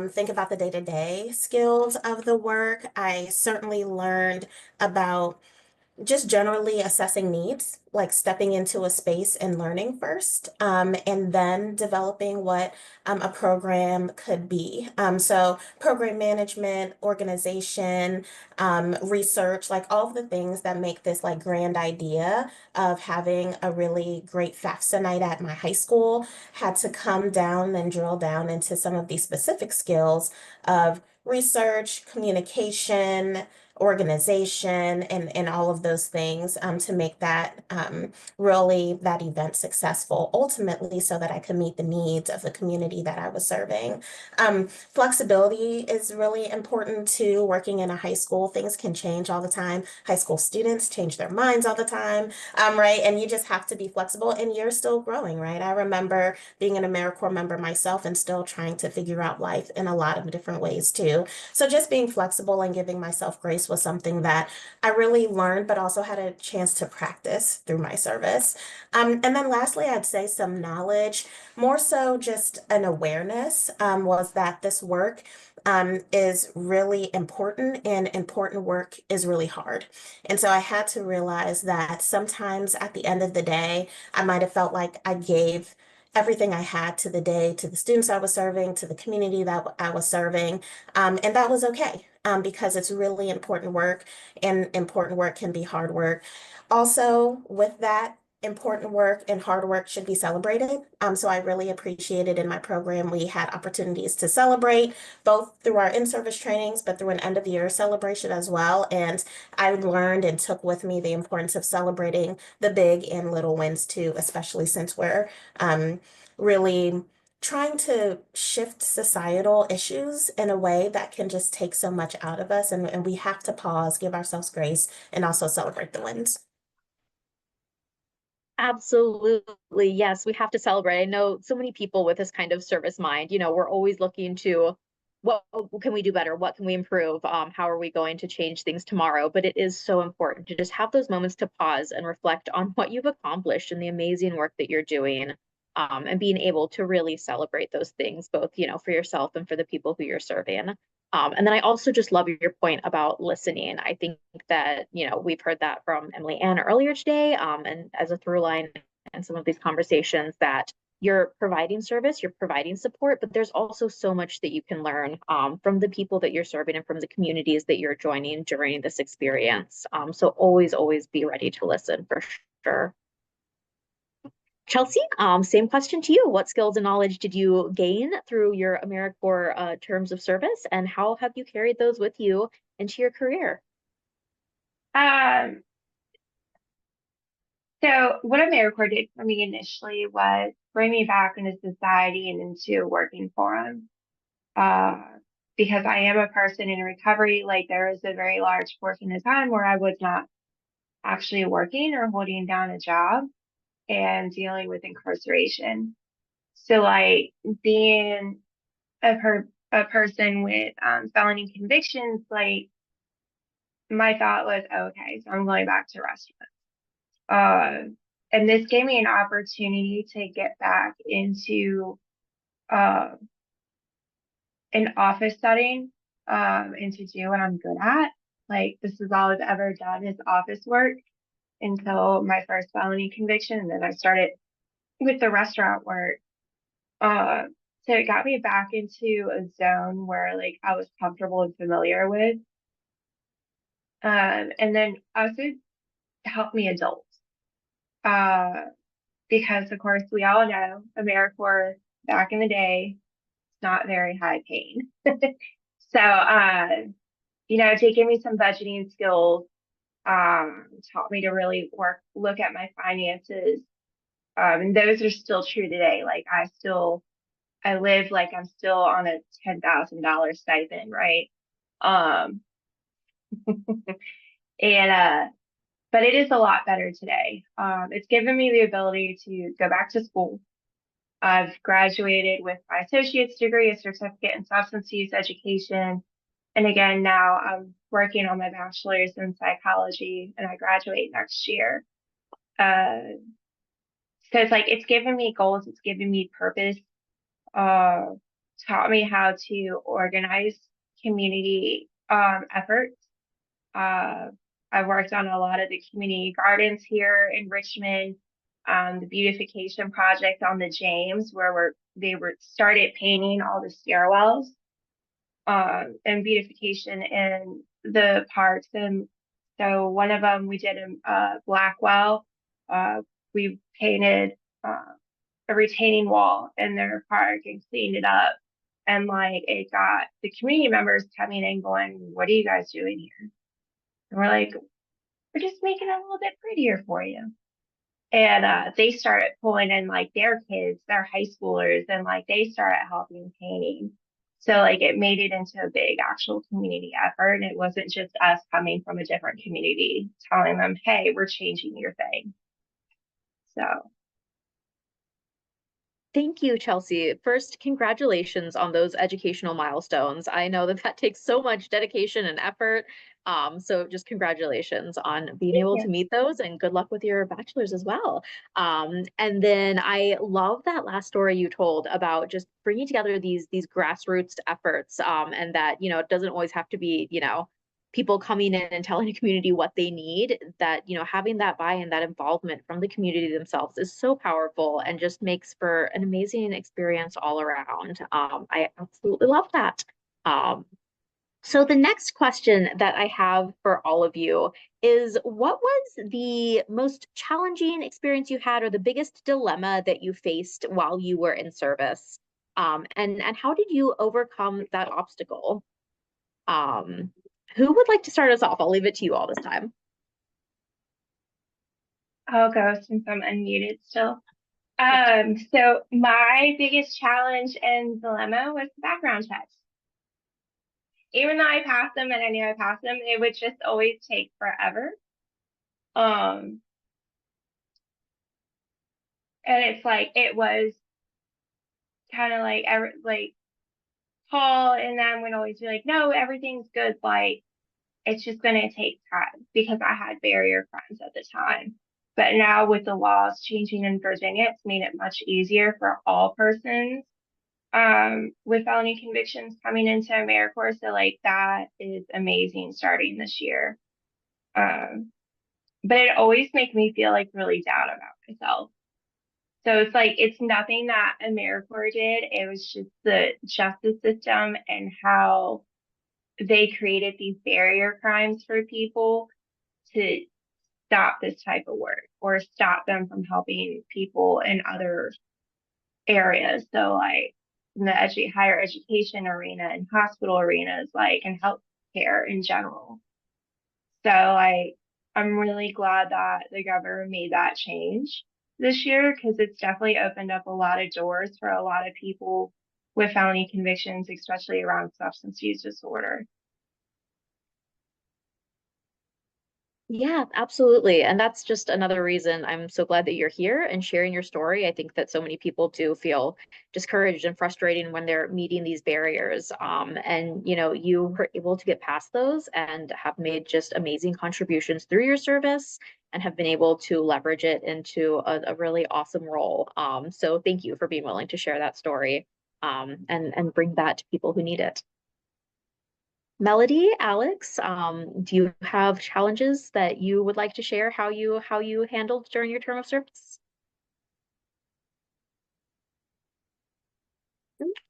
think about the day-to-day skills of the work, I certainly learned about just generally assessing needs, like stepping into a space and learning first, and then developing what a program could be. So program management, organization, research, like all of the things that make this like grand idea of having a really great FAFSA night at my high school had to come down and drill down into some of these specific skills of research, communication, organization, and all of those things to make that really that event successful, ultimately so that I could meet the needs of the community that I was serving. Flexibility is really important too. Working in a high school, things can change all the time. High school students change their minds all the time, right? And you just have to be flexible, and you're still growing, right? I remember being an AmeriCorps member myself and still trying to figure out life in a lot of different ways too. So just being flexible and giving myself grace was something that I really learned, but also had a chance to practice through my service. And then lastly, I'd say some knowledge, more so just an awareness, was that this work is really important, and important work is really hard. And so I had to realize that sometimes at the end of the day, I might have felt like I gave everything I had to the day, to the students I was serving, to the community that I was serving. And that was okay, because it's really important work, and important work can be hard work. Also, with that, important work and hard work should be celebrated. So I really appreciated in my program, we had opportunities to celebrate both through our in-service trainings, but through an end of year celebration as well. And I learned and took with me the importance of celebrating the big and little wins too, especially since we're really trying to shift societal issues in a way that can just take so much out of us. And we have to pause, give ourselves grace, and also celebrate the wins. Absolutely. Yes, we have to celebrate. I know so many people with this kind of service mind, we're always looking to what can we do better? What can we improve? How are we going to change things tomorrow? But it is so important to just have those moments to pause and reflect on what you've accomplished and the amazing work that you're doing. And being able to really celebrate those things, both, for yourself and for the people who you're serving. And then I also just love your point about listening. I think that, we've heard that from Emily Ann earlier today, and as a through line in some of these conversations, that you're providing service, you're providing support, but there's also so much that you can learn from the people that you're serving and from the communities that you're joining during this experience. So always be ready to listen for sure. Chelsea, same question to you. What skills and knowledge did you gain through your AmeriCorps terms of service, and how have you carried those with you into your career? So what AmeriCorps did for me initially was bring me back into society and into working for them. Because I am a person in recovery, like there is a very large portion of time where I was not actually working or holding down a job and dealing with incarceration. So like being a person with felony convictions, like my thought was, okay, so I'm going back to restaurants. And this gave me an opportunity to get back into an office setting and to do what I'm good at. Like this is all I've ever done is office work until my first felony conviction, and then I started with the restaurant work. So it got me back into a zone where like I was comfortable and familiar with. And then also helped me adult. Because of course we all know AmeriCorps back in the day, it's not very high paying. So taking me some budgeting skills, taught me to really look at my finances. And those are still true today. Like I live like I'm still on a $10,000 stipend, right? And but it is a lot better today. It's given me the ability to go back to school. I've graduated with my associate's degree, a certificate in substance use education. And again, now I'm working on my bachelor's in psychology, and I graduate next year. So it's like, it's given me goals, it's given me purpose, taught me how to organize community efforts. I worked on a lot of the community gardens here in Richmond, the beautification project on the James, where they started painting all the stairwells, and beautification in the parks. And so one of them, we did a Blackwell. We painted a retaining wall in their park and cleaned it up. And like it got the community members coming and going, what are you guys doing here? And we're like, we're just making it a little bit prettier for you. And they started pulling in like their kids, their high schoolers, and like they started helping painting. So like it made it into a big actual community effort. And it wasn't just us coming from a different community telling them, hey, we're changing your thing. So Thank you, Chelsea. First, congratulations on those educational milestones. I know that that takes so much dedication and effort. So just congratulations on being able to meet those, and good luck with your bachelor's as well. And then I love that last story you told about just bringing together these grassroots efforts, and that, you know, it doesn't always have to be, you know, people coming in and telling the community what they need. That, you know, having that buy-in, that involvement from the community themselves is so powerful and just makes for an amazing experience all around. I absolutely love that. So the next question that I have for all of you is, what was the most challenging experience you had, or the biggest dilemma that you faced while you were in service? And how did you overcome that obstacle? Who would like to start us off? I'll leave it to you all this time. I'll go since I'm unmuted still. So my biggest challenge and dilemma was the background checks. Even though I passed them and I knew I passed them, it would just always take forever. And it's like, it was kind of like Paul and them would always be like, no, everything's good. Like, it's just going to take time, because I had barrier crimes at the time. But now with the laws changing in Virginia, it's made it much easier for all persons with felony convictions coming into AmeriCorps. So like that is amazing starting this year. But it always makes me feel like really down about myself. So it's like, it's nothing that AmeriCorps did. It was just the justice system and how they created these barrier crimes for people to stop this type of work, or stop them from helping people in other areas. So like in the higher education arena and hospital arenas, like, and healthcare in general. So I'm really glad that the governor made that change this year, because it's definitely opened up a lot of doors for a lot of people with felony convictions, especially around substance use disorder. Yeah, absolutely. And that's just another reason I'm so glad that you're here and sharing your story. I think that so many people do feel discouraged and frustrated when they're meeting these barriers. And you know, you were able to get past those and have made just amazing contributions through your service, and have been able to leverage it into a really awesome role. So thank you for being willing to share that story, and bring that to people who need it. Melody, Alex, do you have challenges that you would like to share how you handled during your term of service?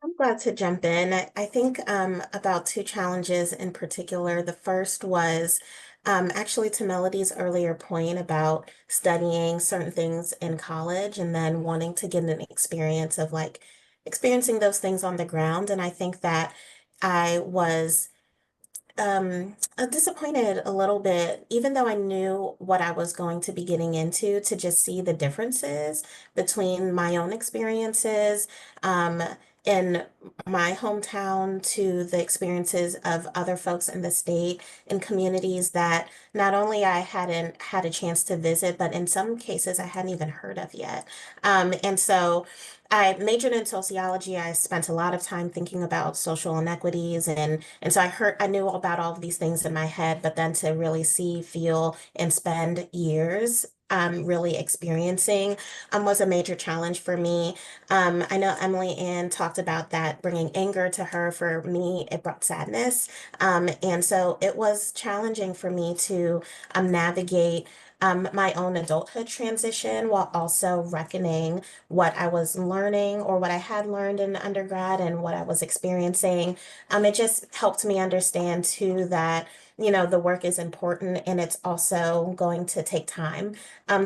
I'm glad to jump in. I think about two challenges in particular. The first was actually to Melody's earlier point about studying certain things in college and then wanting to get an experience of like experiencing those things on the ground. And I think that I was disappointed a little bit, even though I knew what I was going to be getting into, to just see the differences between my own experiences in my hometown to the experiences of other folks in the state, in communities that not only I hadn't had a chance to visit, but in some cases I hadn't even heard of yet. And so I majored in sociology. I spent a lot of time thinking about social inequities, and so I knew about all of these things in my head, but then to really see, feel, and spend years really experiencing was a major challenge for me. I know Emily Ann talked about that bringing anger to her. For me, it brought sadness. And so it was challenging for me to navigate my own adulthood transition while also reckoning what I was learning, or what I had learned in undergrad, and what I was experiencing. It just helped me understand too that, you know, the work is important and it's also going to take time.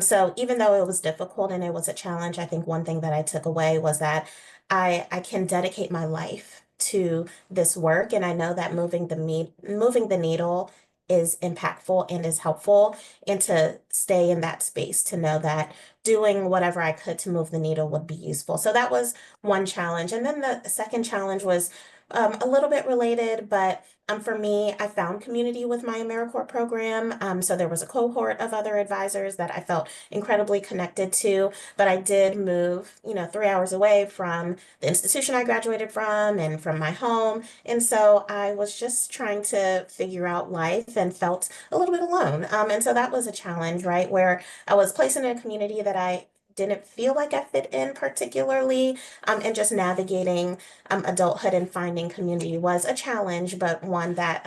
So even though it was difficult and it was a challenge, I think one thing that I took away was that I can dedicate my life to this work, and I know that moving the needle is impactful and is helpful, and to stay in that space to know that doing whatever I could to move the needle would be useful. So that was one challenge. And then the second challenge was a little bit related, but for me, I found community with my AmeriCorps program. So there was a cohort of other advisors that I felt incredibly connected to, but I did move, 3 hours away from the institution I graduated from and from my home. And so I was just trying to figure out life and felt a little bit alone. And so that was a challenge, right? Where I was placed in a community that I didn't feel like I fit in particularly, and just navigating adulthood and finding community was a challenge, but one that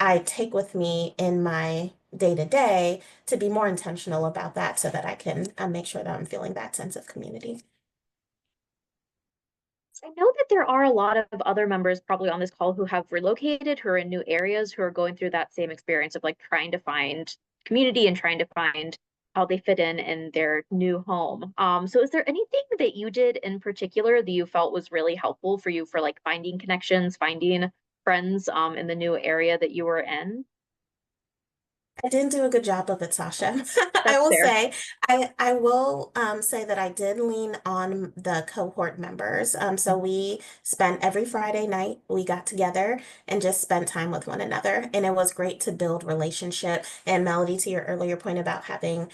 I take with me in my day to day to be more intentional about that so that I can make sure that I'm feeling that sense of community. I know that there are a lot of other members probably on this call who have relocated, who are in new areas, who are going through that same experience of like trying to find community and trying to find how they fit in their new home. So is there anything that you did in particular that you felt was really helpful for you for like finding connections, finding friends in the new area that you were in? I didn't do a good job of it, Sasha. I That's will fair. say, I will say that I did lean on the cohort members. So we spent every Friday night, we got together and just spent time with one another. And it was great to build relationship. And Melody, to your earlier point about having,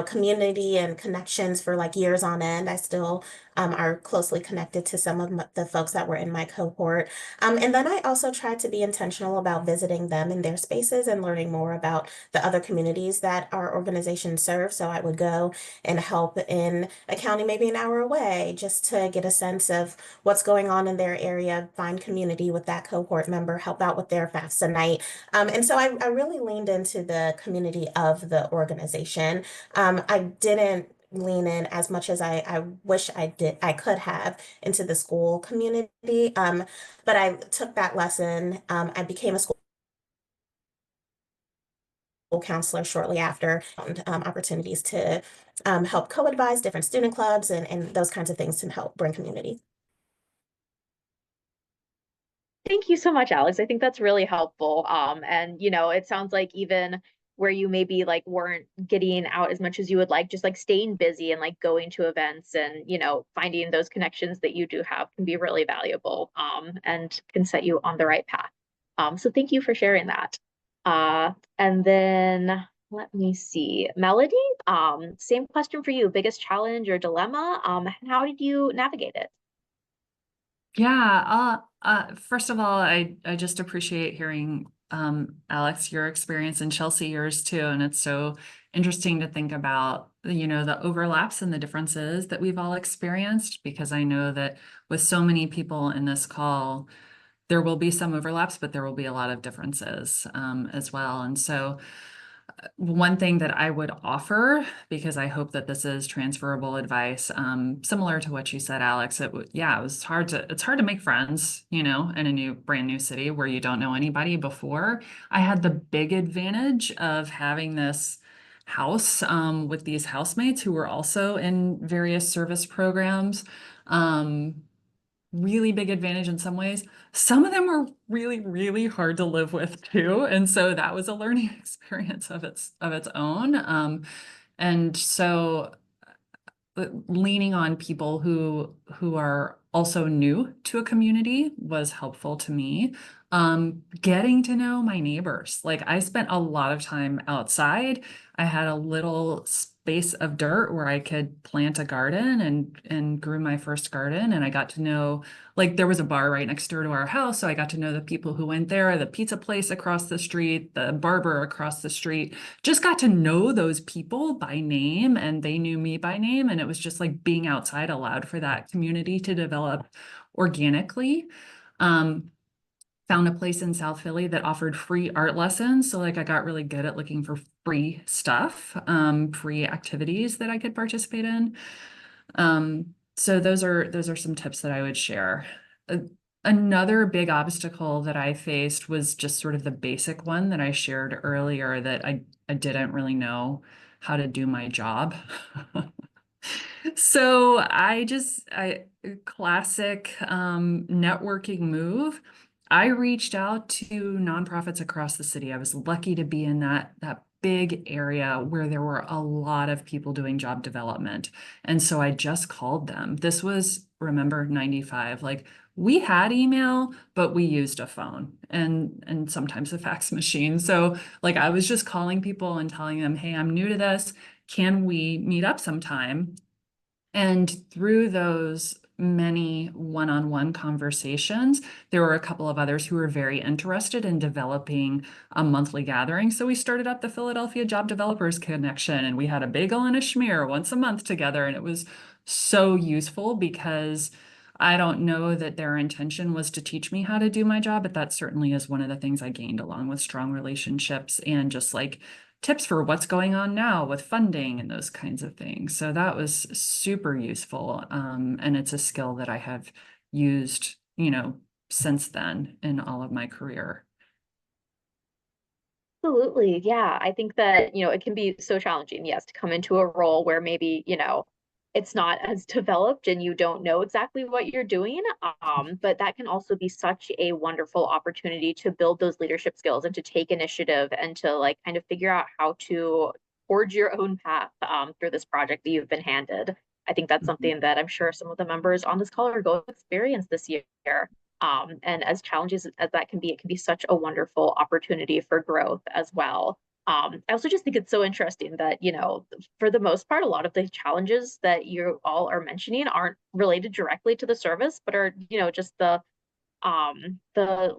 community and connections for like years on end, I still are closely connected to some of the folks that were in my cohort. And then I also tried to be intentional about visiting them in their spaces and learning more about the other communities that our organization serves. So I would go and help in a county maybe an hour away just to get a sense of what's going on in their area, find community with that cohort member, help out with their FAFSA night. And so I really leaned into the community of the organization. I didn't lean in as much as I wish I could have into the school community. But I took that lesson. I became a school counselor shortly after, and opportunities to help co-advise different student clubs and those kinds of things to help bring community. Thank you so much, Alex. I think that's really helpful. And it sounds like even where you maybe like weren't getting out as much as you would like, just like staying busy and like going to events and finding those connections that you do have can be really valuable and can set you on the right path. So thank you for sharing that. And then let me see, Melody, same question for you. Biggest challenge or dilemma? And how did you navigate it? Yeah, first of all, I just appreciate hearing Alex, your experience, and Chelsea, yours too. And it's so interesting to think about, the overlaps and the differences that we've all experienced, because I know that with so many people in this call, there will be some overlaps, but there will be a lot of differences as well. And so one thing that I would offer, because I hope that this is transferable advice, similar to what you said, Alex, it's hard to make friends, in a brand new city where you don't know anybody before. I had the big advantage of having this house with these housemates who were also in various service programs. Really big advantage in some ways. Some of them were really, really hard to live with too. And so that was a learning experience of its own. And so leaning on people who are also new to a community was helpful to me. Getting to know my neighbors. Like, I spent a lot of time outside. I had a little space of dirt where I could plant a garden and grew my first garden. And I got to know, like, there was a bar right next door to our house. So I got to know the people who went there, the pizza place across the street, the barber across the street. Just got to know those people by name, and they knew me by name. And it was just like being outside allowed for that community to develop organically. Found a place in South Philly that offered free art lessons. So like I got really good at looking for free stuff, free activities that I could participate in. So those are some tips that I would share. Another big obstacle that I faced was just sort of the basic one that I shared earlier, that I didn't really know how to do my job. So classic networking move. I reached out to nonprofits across the city. I was lucky to be in that big area where there were a lot of people doing job development. And so I just called them. This was, remember, 95. Like, we had email, but we used a phone and sometimes a fax machine. So like I was just calling people and telling them, hey, I'm new to this. Can we meet up sometime? And through those many one-on-one conversations, there were a couple of others who were very interested in developing a monthly gathering. So we started up the Philadelphia Job Developers Connection, and we had a bagel and a schmear once a month together. And it was so useful because I don't know that their intention was to teach me how to do my job, but that certainly is one of the things I gained, along with strong relationships and just like tips for what's going on now with funding and those kinds of things. So that was super useful. And it's a skill that I have used, since then in all of my career. Absolutely. Yeah. I think that, it can be so challenging, yes, to come into a role where maybe, it's not as developed and you don't know exactly what you're doing. But that can also be such a wonderful opportunity to build those leadership skills and to take initiative and to like kind of figure out how to forge your own path through this project that you've been handed. I think that's something that I'm sure some of the members on this call are going to experience this year. And as challenges as that can be, it can be such a wonderful opportunity for growth as well. I also just think it's so interesting that, for the most part, a lot of the challenges that you all are mentioning aren't related directly to the service, but are, just the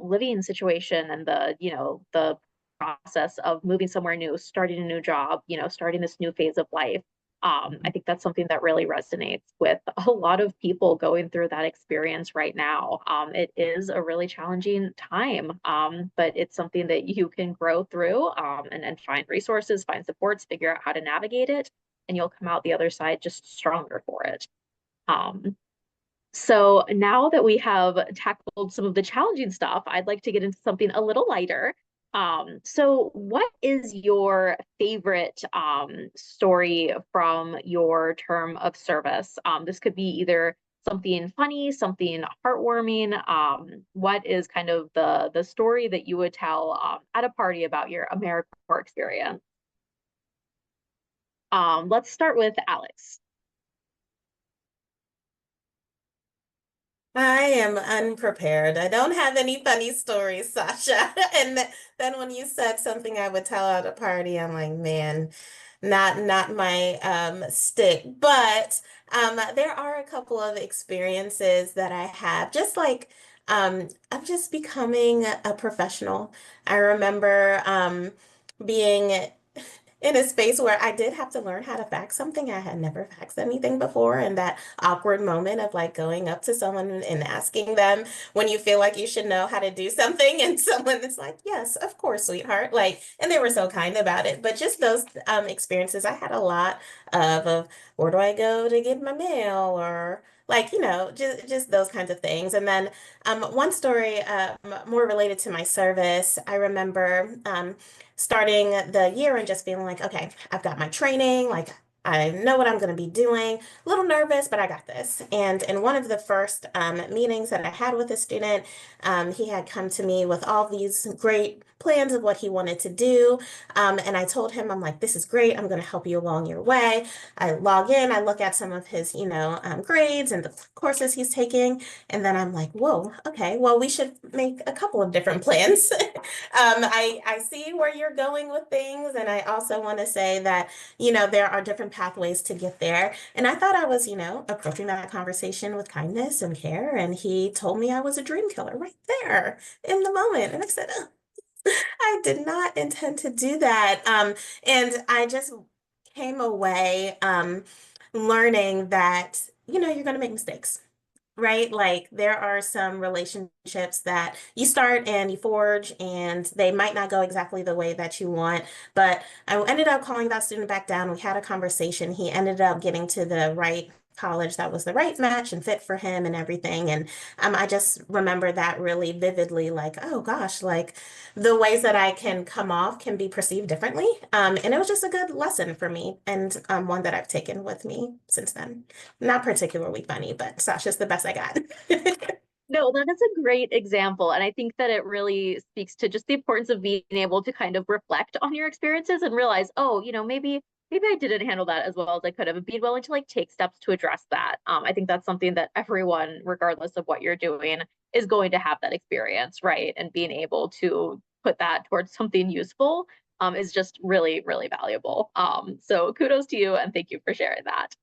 living situation and the process of moving somewhere new, starting a new job, starting this new phase of life. I think that's something that really resonates with a lot of people going through that experience right now. It is a really challenging time, but it's something that you can grow through and find resources, find supports, figure out how to navigate it, and you'll come out the other side just stronger for it. So now that we have tackled some of the challenging stuff, I'd like to get into something a little lighter. So what is your favorite story from your term of service? This could be either something funny, something heartwarming. What is kind of the story that you would tell at a party about your AmeriCorps experience? Let's start with Alex. I am unprepared. I don't have any funny stories, Sasha. And then when you said something I would tell at a party, I'm like, man, not my stick. But there are a couple of experiences that I have, just like I'm just becoming a professional. I remember being in a space where I did have to learn how to fax something. I had never faxed anything before, and that awkward moment of like going up to someone and asking them when you feel like you should know how to do something, and someone is like, "Yes, of course, sweetheart." Like, and they were so kind about it. But just those experiences, I had a lot of where do I go to get my mail, or like, just those kinds of things. And then one story more related to my service, I remember starting the year and just feeling like, okay, I've got my training, like I know what I'm going to be doing. A little nervous, but I got this. And in one of the first meetings that I had with a student, he had come to me with all these great plans of what he wanted to do. And I told him, I'm like, this is great. I'm going to help you along your way. I log in, I look at some of his, grades and the courses he's taking. And then I'm like, whoa, okay, well, we should make a couple of different plans. I see where you're going with things. And I also want to say that, there are different pathways to get there. And I thought I was, approaching that conversation with kindness and care. And he told me I was a dream killer right there in the moment. And I said, "Ugh, I did not intend to do that." And I just came away learning that, you're going to make mistakes. Right? Like there are some relationships that you start and you forge, and they might not go exactly the way that you want. But I ended up calling that student back down. We had a conversation. He ended up getting to the right college that was the right match and fit for him and everything. And I just remember that really vividly, like, oh gosh, like the ways that I can come off can be perceived differently. And it was just a good lesson for me, and one that I've taken with me since then. Not particularly funny, but Sasha's the best I got. No, that is a great example. And I think that it really speaks to just the importance of being able to kind of reflect on your experiences and realize, oh, maybe I didn't handle that as well as I could have, and being willing to like take steps to address that. I think that's something that everyone, regardless of what you're doing, is going to have that experience, right? And being able to put that towards something useful is just really, really valuable. So kudos to you and thank you for sharing that.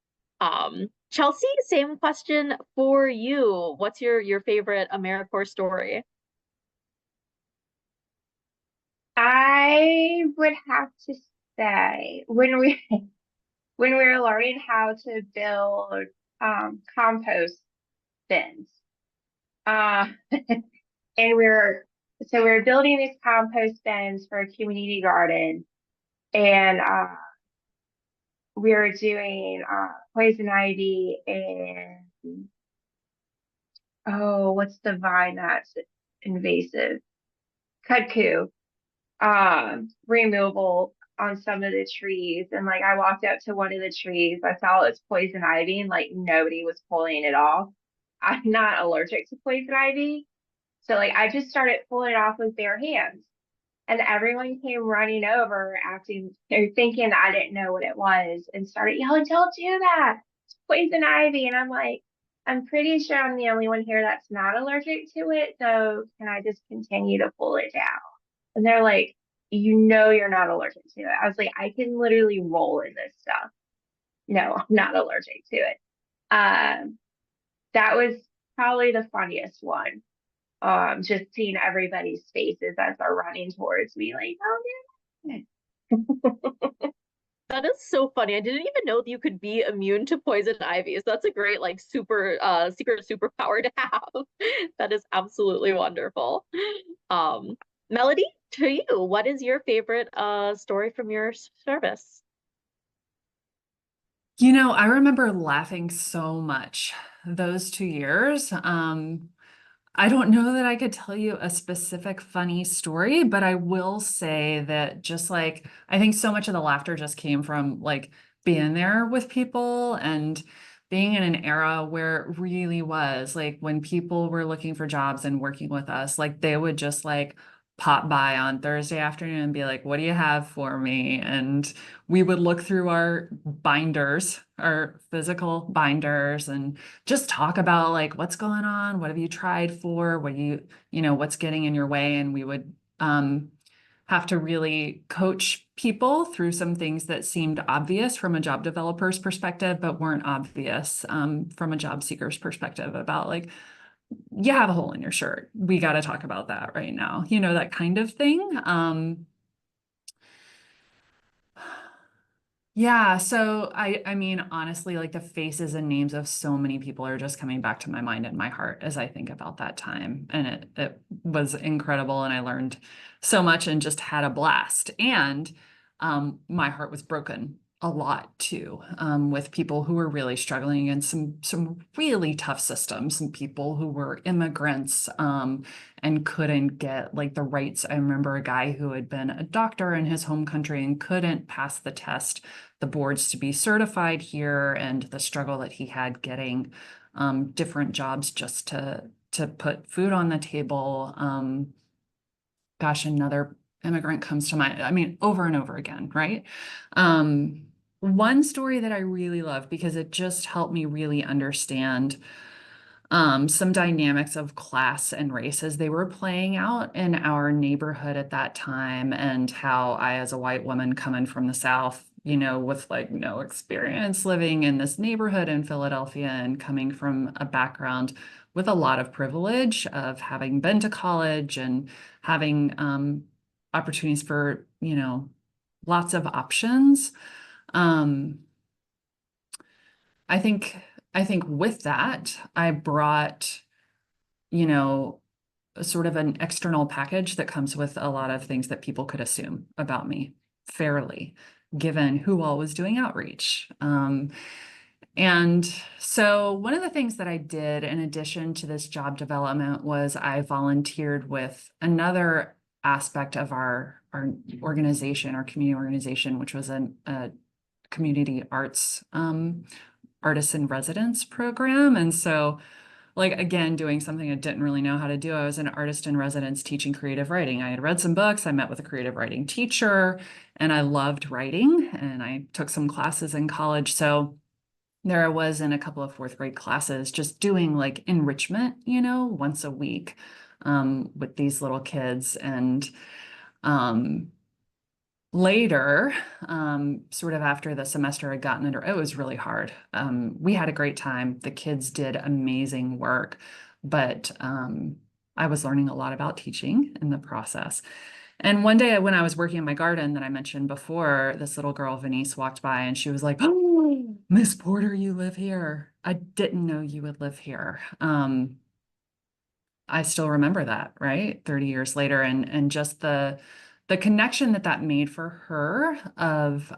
Chelsea, same question for you. What's your favorite AmeriCorps story? I would have to say when we were learning how to build compost bins. And we were building these compost bins for a community garden, and we were doing poison ivy and what's the vine that's invasive? Kudzu removal on some of the trees. And like I walked up to one of the trees, I saw it's poison ivy, and like nobody was pulling it off. I'm not allergic to poison ivy. So like I just started pulling it off with bare hands. And everyone came running over they're thinking I didn't know what it was and started yelling, "Don't do that. It's poison ivy." And I'm like, I'm pretty sure I'm the only one here that's not allergic to it. So can I just continue to pull it down? And they're like, you're not allergic to it. I was like, I can literally roll in this stuff. No, I'm not allergic to it. That was probably the funniest one. Just seeing everybody's faces as they're running towards me, like, oh yeah. That is so funny. I didn't even know that you could be immune to poison ivy. So that's a great like super secret superpower to have. That is absolutely wonderful. Melody, to you, what is your favorite story from your service? I remember laughing so much those 2 years. I don't know that I could tell you a specific funny story, but I will say that just like, I think so much of the laughter just came from like being there with people and being in an era where it really was like when people were looking for jobs and working with us, like they would just like pop by on Thursday afternoon and be like, "What do you have for me?" And we would look through our binders, our physical binders, and just talk about like what's going on, what have you tried for, what's getting in your way. And we would have to really coach people through some things that seemed obvious from a job developer's perspective, but weren't obvious from a job seeker's perspective about like, you have a hole in your shirt. We got to talk about that right now. That kind of thing. Yeah, so I mean, honestly, like the faces and names of so many people are just coming back to my mind and my heart as I think about that time. And it was incredible, and I learned so much and just had a blast. And my heart was broken a lot too, with people who were really struggling in some really tough systems, and people who were immigrants and couldn't get like the rights. I remember a guy who had been a doctor in his home country and couldn't pass the boards to be certified here, and the struggle that he had getting different jobs just to put food on the table. Gosh, another immigrant comes to mind. I mean, over and over again, right? One story that I really love because it just helped me really understand some dynamics of class and race as they were playing out in our neighborhood at that time, and how I, as a white woman coming from the South, with like no experience living in this neighborhood in Philadelphia and coming from a background with a lot of privilege of having been to college and having opportunities for, lots of options. I think with that, I brought, sort of an external package that comes with a lot of things that people could assume about me fairly, given who all was doing outreach. And so one of the things that I did in addition to this job development was I volunteered with another aspect of our organization, our community organization, which was a community arts artist in residence program. And so like, again, doing something I didn't really know how to do. I was an artist in residence teaching creative writing. I had read some books, I met with a creative writing teacher, and I loved writing, and I took some classes in college. So there I was in a couple of fourth grade classes, just doing like enrichment, once a week with these little kids. And later, sort of after the semester had gotten under, it was really hard. We had a great time. The kids did amazing work, but I was learning a lot about teaching in the process. And one day when I was working in my garden that I mentioned before, this little girl, Venice, walked by and she was like, "Oh, Miss Porter, you live here. I didn't know you would live here." I still remember that, right? 30 years later, and just the connection that made for her of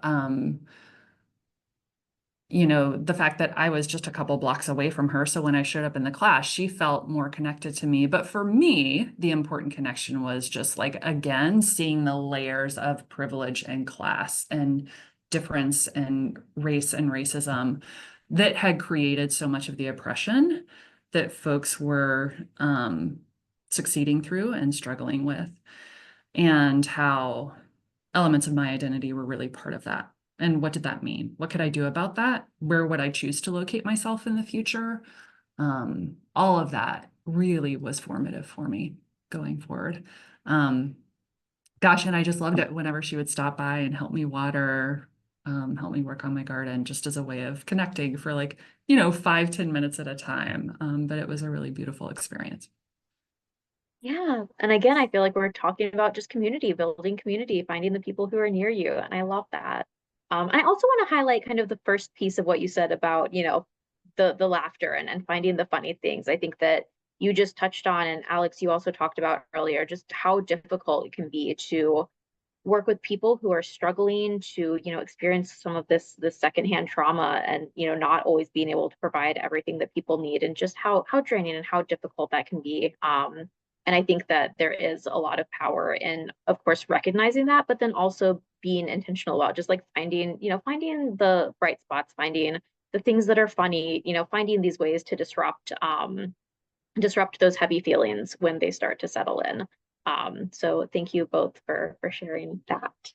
the fact that I was just a couple blocks away from her. So when I showed up in the class, she felt more connected to me. But for me, the important connection was just like, again, seeing the layers of privilege and class and difference and race and racism that had created so much of the oppression that folks were succeeding through and struggling with, and how elements of my identity were really part of that. And what did that mean? What could I do about that? Where would I choose to locate myself in the future? All of that really was formative for me going forward. Gosh, and I just loved it whenever she would stop by and help me water, help me work on my garden, just as a way of connecting for 5-10 minutes at a time. But it was a really beautiful experience. Yeah. And again, I feel like we're talking about just community, building community, finding the people who are near you. And I love that. I also want to highlight kind of the first piece of what you said about, the laughter and finding the funny things. I think that you just touched on, and Alex, you also talked about earlier, just how difficult it can be to work with people who are struggling to, experience some of this secondhand trauma, and, not always being able to provide everything that people need, and just how draining and how difficult that can be. And I think that there is a lot of power in, of course, recognizing that, but then also being intentional about just like finding the bright spots, finding the things that are funny, finding these ways to disrupt those heavy feelings when they start to settle in. So thank you both for sharing that.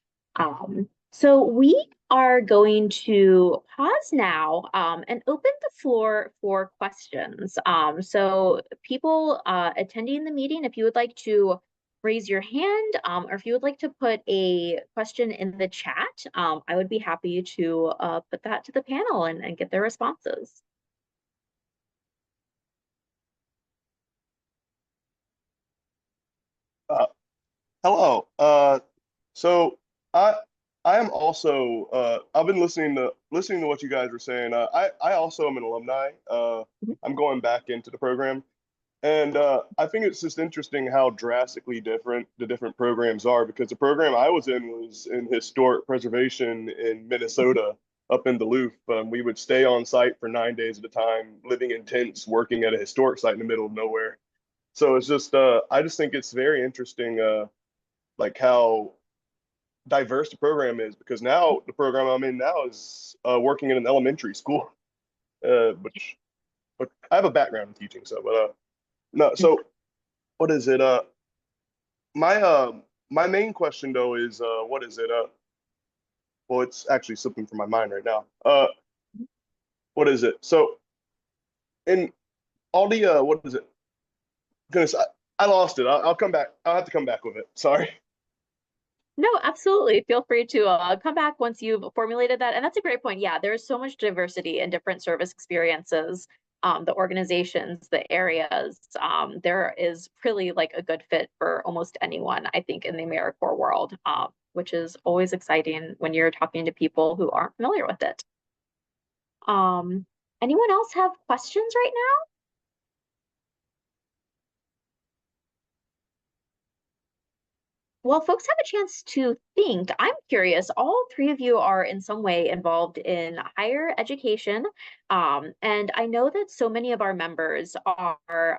So we are going to pause now and open the floor for questions. So people attending the meeting, if you would like to raise your hand, or if you would like to put a question in the chat, I would be happy to put that to the panel and get their responses. Hello. So I I am also I've been listening to what you guys were saying. I also am an alumni. I'm going back into the program, and I think it's just interesting how drastically different the different programs are, because the program I was in historic preservation in Minnesota, up in Duluth. We would stay on site for 9 days at a time, living in tents, working at a historic site in the middle of nowhere. So it's just I just think it's very interesting, like how diverse the program is, because now the program I'm in now is working in an elementary school, which but I have a background in teaching, so no. So what is it? My main question though is what is it? Well, it's actually slipping from my mind right now. What is it? So in all the what is it? Goodness, I lost it. I'll come back. I'll have to come back with it. Sorry. No, absolutely. Feel free to come back once you've formulated that. And that's a great point. Yeah, there's so much diversity in different service experiences, the organizations, the areas. There is really like a good fit for almost anyone, I think, in the AmeriCorps world, which is always exciting when you're talking to people who aren't familiar with it. Anyone else have questions right now? Well, folks have a chance to think. I'm curious, all three of you are in some way involved in higher education. And I know that so many of our members are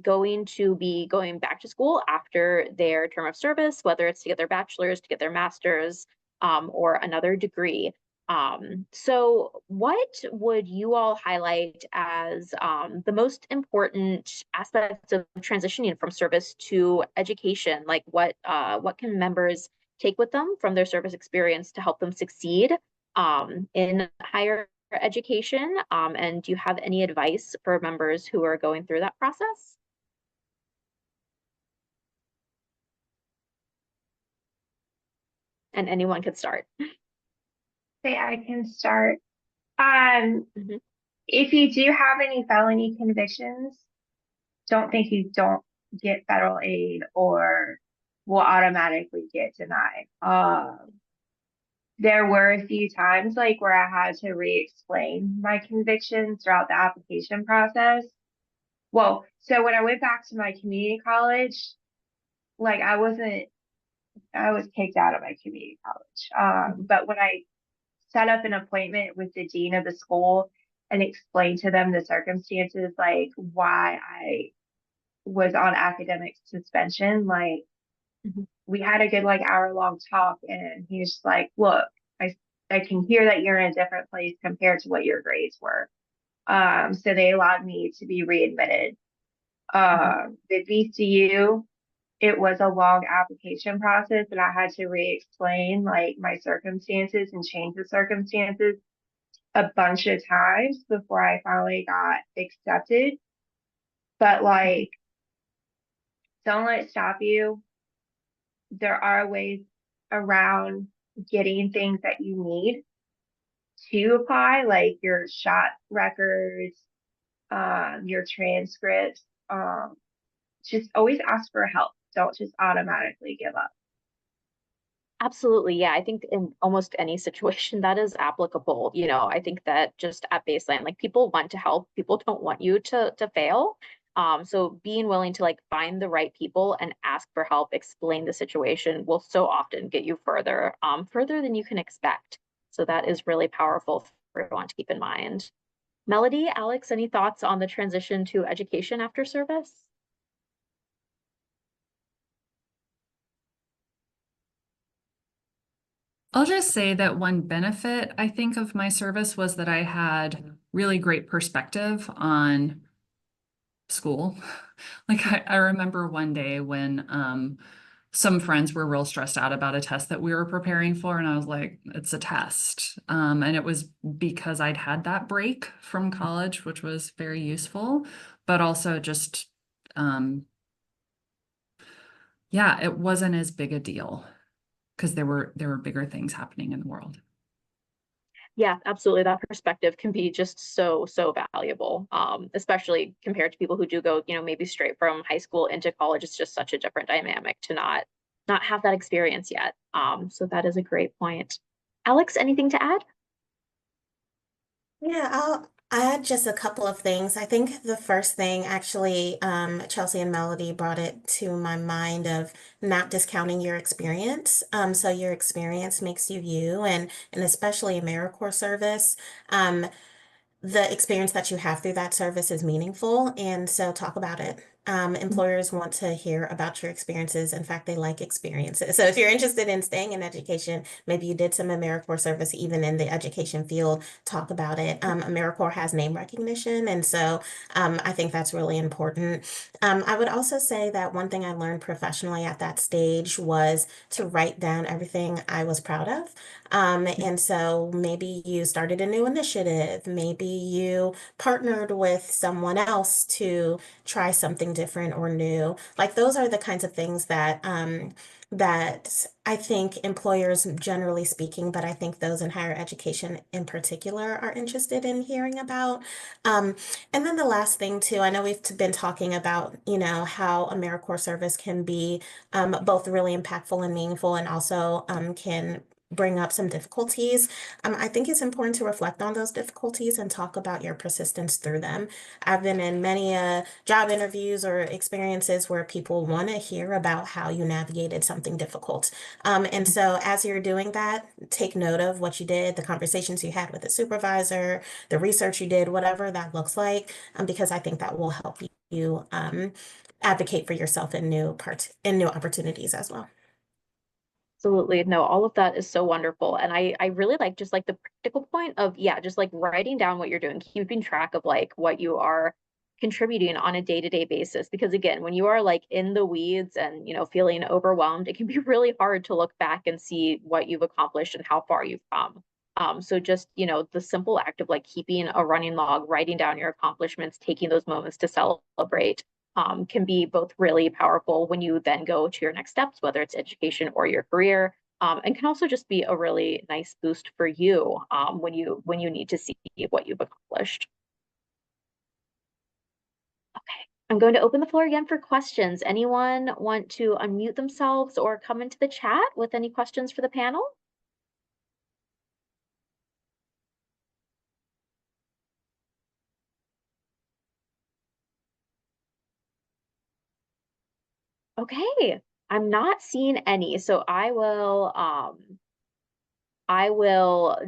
going to be going back to school after their term of service, whether it's to get their bachelor's, to get their master's, or another degree. So what would you all highlight as the most important aspects of transitioning from service to education? Like what can members take with them from their service experience to help them succeed in higher education? And do you have any advice for members who are going through that process? And anyone could start. Say I can start. If you do have any felony convictions, don't think you don't get federal aid or will automatically get denied. There were a few times like where I had to re-explain my convictions throughout the application process. Well, so when I went back to my community college, like I was kicked out of my community college. But when I set up an appointment with the dean of the school and explained to them the circumstances, like why I was on academic suspension, like we had a good like hour-long talk, and he was just like, look, I can hear that you're in a different place compared to what your grades were. So they allowed me to be readmitted. The VCU, it was a long application process, and I had to re-explain like my circumstances and change the circumstances a bunch of times before I finally got accepted. But like, don't let it stop you. There are ways around getting things that you need to apply, like your shot records, your transcripts. Just always ask for help. Don't just automatically give up. Absolutely. Yeah. I think in almost any situation that is applicable. I think that just at baseline, like people want to help, people don't want you to fail. So being willing to like find the right people and ask for help, explain the situation will so often get you further than you can expect. So that is really powerful for everyone to keep in mind. Melody, Alex, any thoughts on the transition to education after service? I'll just say that one benefit I think of my service was that I had really great perspective on school. Like I remember one day when some friends were real stressed out about a test that we were preparing for, and I was like, it's a test. And it was because I'd had that break from college, which was very useful, but also just yeah, it wasn't as big a deal because there were bigger things happening in the world. Yeah, absolutely. That perspective can be just so valuable, especially compared to people who do go, maybe straight from high school into college. It's just such a different dynamic to not have that experience yet. So that is a great point. Alex, anything to add? Yeah, I'll add just a couple of things. I think the first thing, actually, Chelsea and Melody brought it to my mind of not discounting your experience. So your experience makes you you, and especially AmeriCorps service. The experience that you have through that service is meaningful, and so talk about it. Employers want to hear about your experiences. In fact, they like experiences. So if you're interested in staying in education, maybe you did some AmeriCorps service even in the education field, talk about it. AmeriCorps has name recognition, and so I think that's really important. I would also say that one thing I learned professionally at that stage was to write down everything I was proud of. And so maybe you started a new initiative, maybe you partnered with someone else to try something different or new. Like those are the kinds of things that I think employers, generally speaking, but I think those in higher education in particular are interested in hearing about. And then the last thing too, I know we've been talking about, how AmeriCorps service can be both really impactful and meaningful, and also can bring up some difficulties. I think it's important to reflect on those difficulties and talk about your persistence through them. I've been in many job interviews or experiences where people want to hear about how you navigated something difficult. And so as you're doing that, take note of what you did, the conversations you had with the supervisor, the research you did, whatever that looks like, because I think that will help you advocate for yourself in new opportunities as well. Absolutely. No, all of that is so wonderful. And I really like just like the practical point of, yeah, just like writing down what you're doing, keeping track of like what you are contributing on a day-to-day basis. Because again, when you are like in the weeds and, you know, feeling overwhelmed, it can be really hard to look back and see what you've accomplished and how far you've come. So just, you know, the simple act of like keeping a running log, writing down your accomplishments, taking those moments to celebrate can be both really powerful when you then go to your next steps, whether it's education or your career, and can also just be a really nice boost for you when you need to see what you've accomplished. Okay, I'm going to open the floor again for questions. Anyone want to unmute themselves or come into the chat with any questions for the panel? Okay, I'm not seeing any, so I will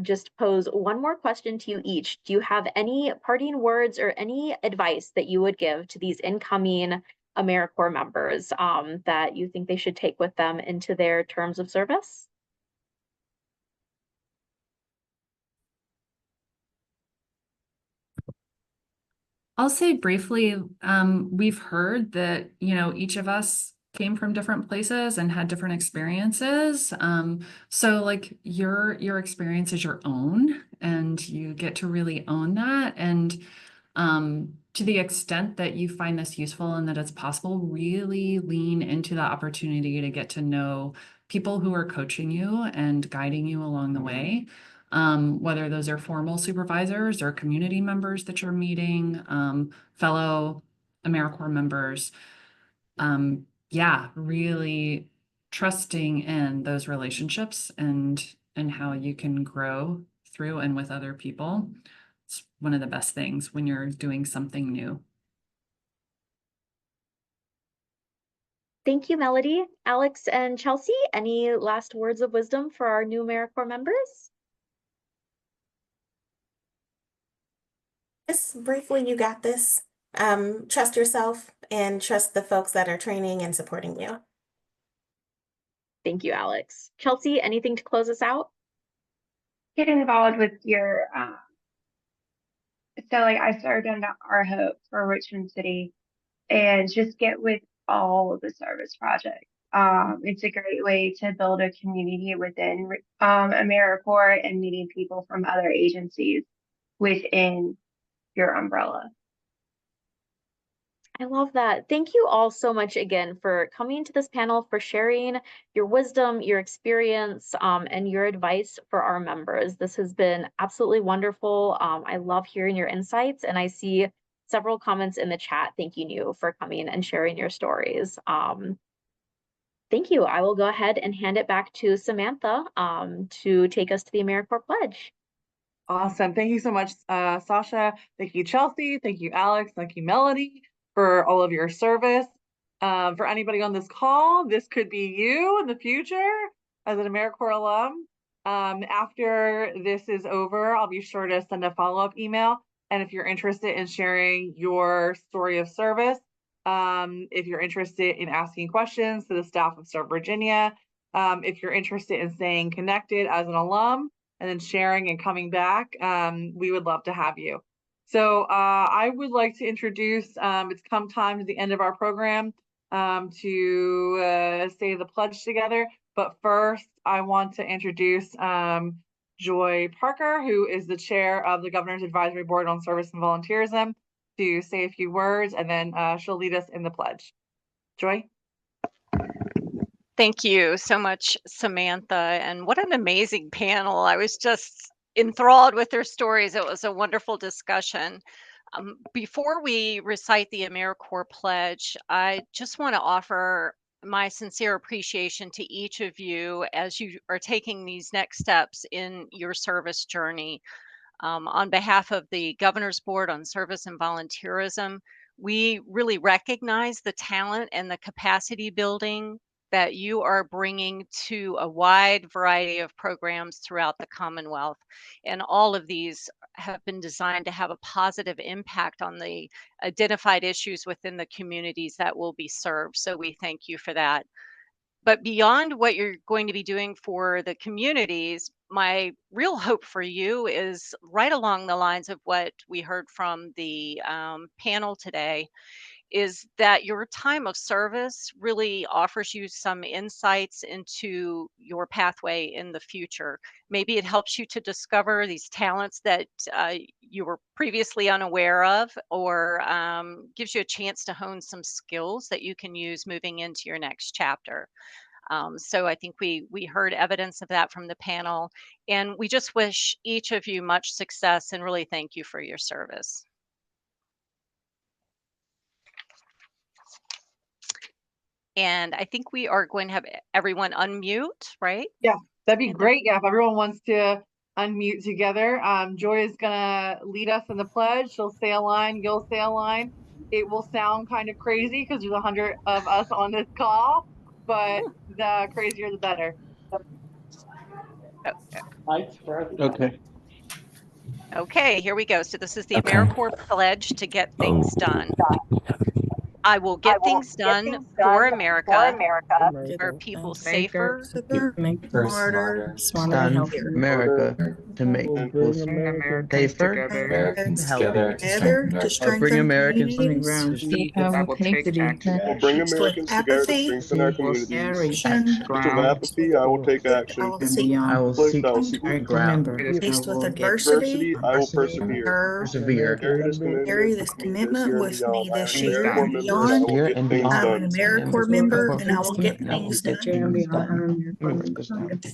just pose one more question to you each. Do you have any parting words or any advice that you would give to these incoming AmeriCorps members that you think they should take with them into their terms of service? I'll say briefly, we've heard that, you know, each of us came from different places and had different experiences. So like your experience is your own, and you get to really own that. And to the extent that you find this useful and that it's possible, really lean into the opportunity to get to know people who are coaching you and guiding you along the way. Whether those are formal supervisors or community members that you're meeting, fellow AmeriCorps members. Yeah, really trusting in those relationships and how you can grow through and with other people. It's one of the best things when you're doing something new. Thank you, Melody. Alex and Chelsea, any last words of wisdom for our new AmeriCorps members? Just briefly, you got this. Trust yourself and trust the folks that are training and supporting you. Thank you, Alex. Chelsea, anything to close us out? Get involved with your, so like I served under Our Hope for Richmond City, and just get with all of the service projects. It's a great way to build a community within AmeriCorps and meeting people from other agencies within your umbrella. I love that. Thank you all so much again for coming to this panel, for sharing your wisdom, your experience, and your advice for our members. This has been absolutely wonderful. I love hearing your insights, and I see several comments in the chat thanking you for coming and sharing your stories. Thank you. I will go ahead and hand it back to Samantha to take us to the AmeriCorps Pledge. Awesome. Thank you so much, Sasha. Thank you, Chelsea. Thank you, Alex. Thank you, Melody, for all of your service. For anybody on this call, this could be you in the future as an AmeriCorps alum. After this is over, I'll be sure to send a follow-up email. And if you're interested in sharing your story of service, if you're interested in asking questions to the staff of Serve Virginia, if you're interested in staying connected as an alum, and then sharing and coming back, we would love to have you. So I would like to introduce, it's come time to the end of our program to say the pledge together. But first, I want to introduce Joy Parker, who is the chair of the Governor's Advisory Board on Service and Volunteerism, to say a few words, and then she'll lead us in the pledge. Joy? Thank you so much, Samantha. And what an amazing panel. I was just enthralled with their stories. It was a wonderful discussion. Before we recite the AmeriCorps Pledge, I just want to offer my sincere appreciation to each of you as you are taking these next steps in your service journey. On behalf of the Governor's Board on Service and Volunteerism, we really recognize the talent and the capacity building that you are bringing to a wide variety of programs throughout the Commonwealth. And all of these have been designed to have a positive impact on the identified issues within the communities that will be served. So we thank you for that. But beyond what you're going to be doing for the communities, my real hope for you is right along the lines of what we heard from the panel today, is that your time of service really offers you some insights into your pathway in the future. Maybe it helps you to discover these talents that you were previously unaware of, or gives you a chance to hone some skills that you can use moving into your next chapter. So I think we heard evidence of that from the panel, and we just wish each of you much success and really thank you for your service. And I think we are going to have everyone unmute, right? Yeah, that'd be great. Yeah, if everyone wants to unmute together. Joy is gonna lead us in the pledge. She'll say a line, you'll say a line. It will sound kind of crazy because there's 100 of us on this call, but the crazier the better. Okay. Okay, here we go. So this is the AmeriCorps pledge to get things done. I will get things done for America, our people safer, Smarter, America to make people safer and healthier. I'll bring Americans Will bring Americans together to strengthen our communities. Faced with apathy, I will take action. I will seek I will seek the ground. Faced with adversity, I will persevere. Carry this commitment with me this year and beyond. I will get things I'm done. an AmeriCorps member and I will get things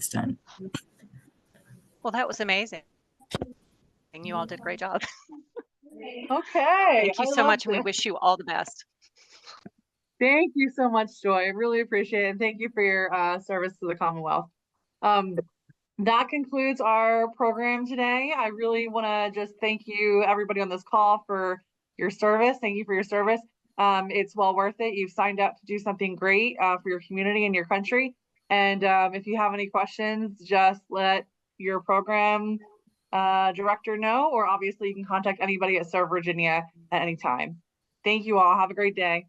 done. Well, that was amazing. You all did a great job. Okay. Thank you so much, and we wish you all the best. Thank you so much, Joy. I really appreciate it. And thank you for your service to the Commonwealth. That concludes our program today. I really want to just thank you, everybody on this call, for your service. Thank you for your service. It's well worth it. You've signed up to do something great for your community and your country. And if you have any questions, just let your program director know, or obviously you can contact anybody at Serve Virginia at any time. Thank you all. Have a great day.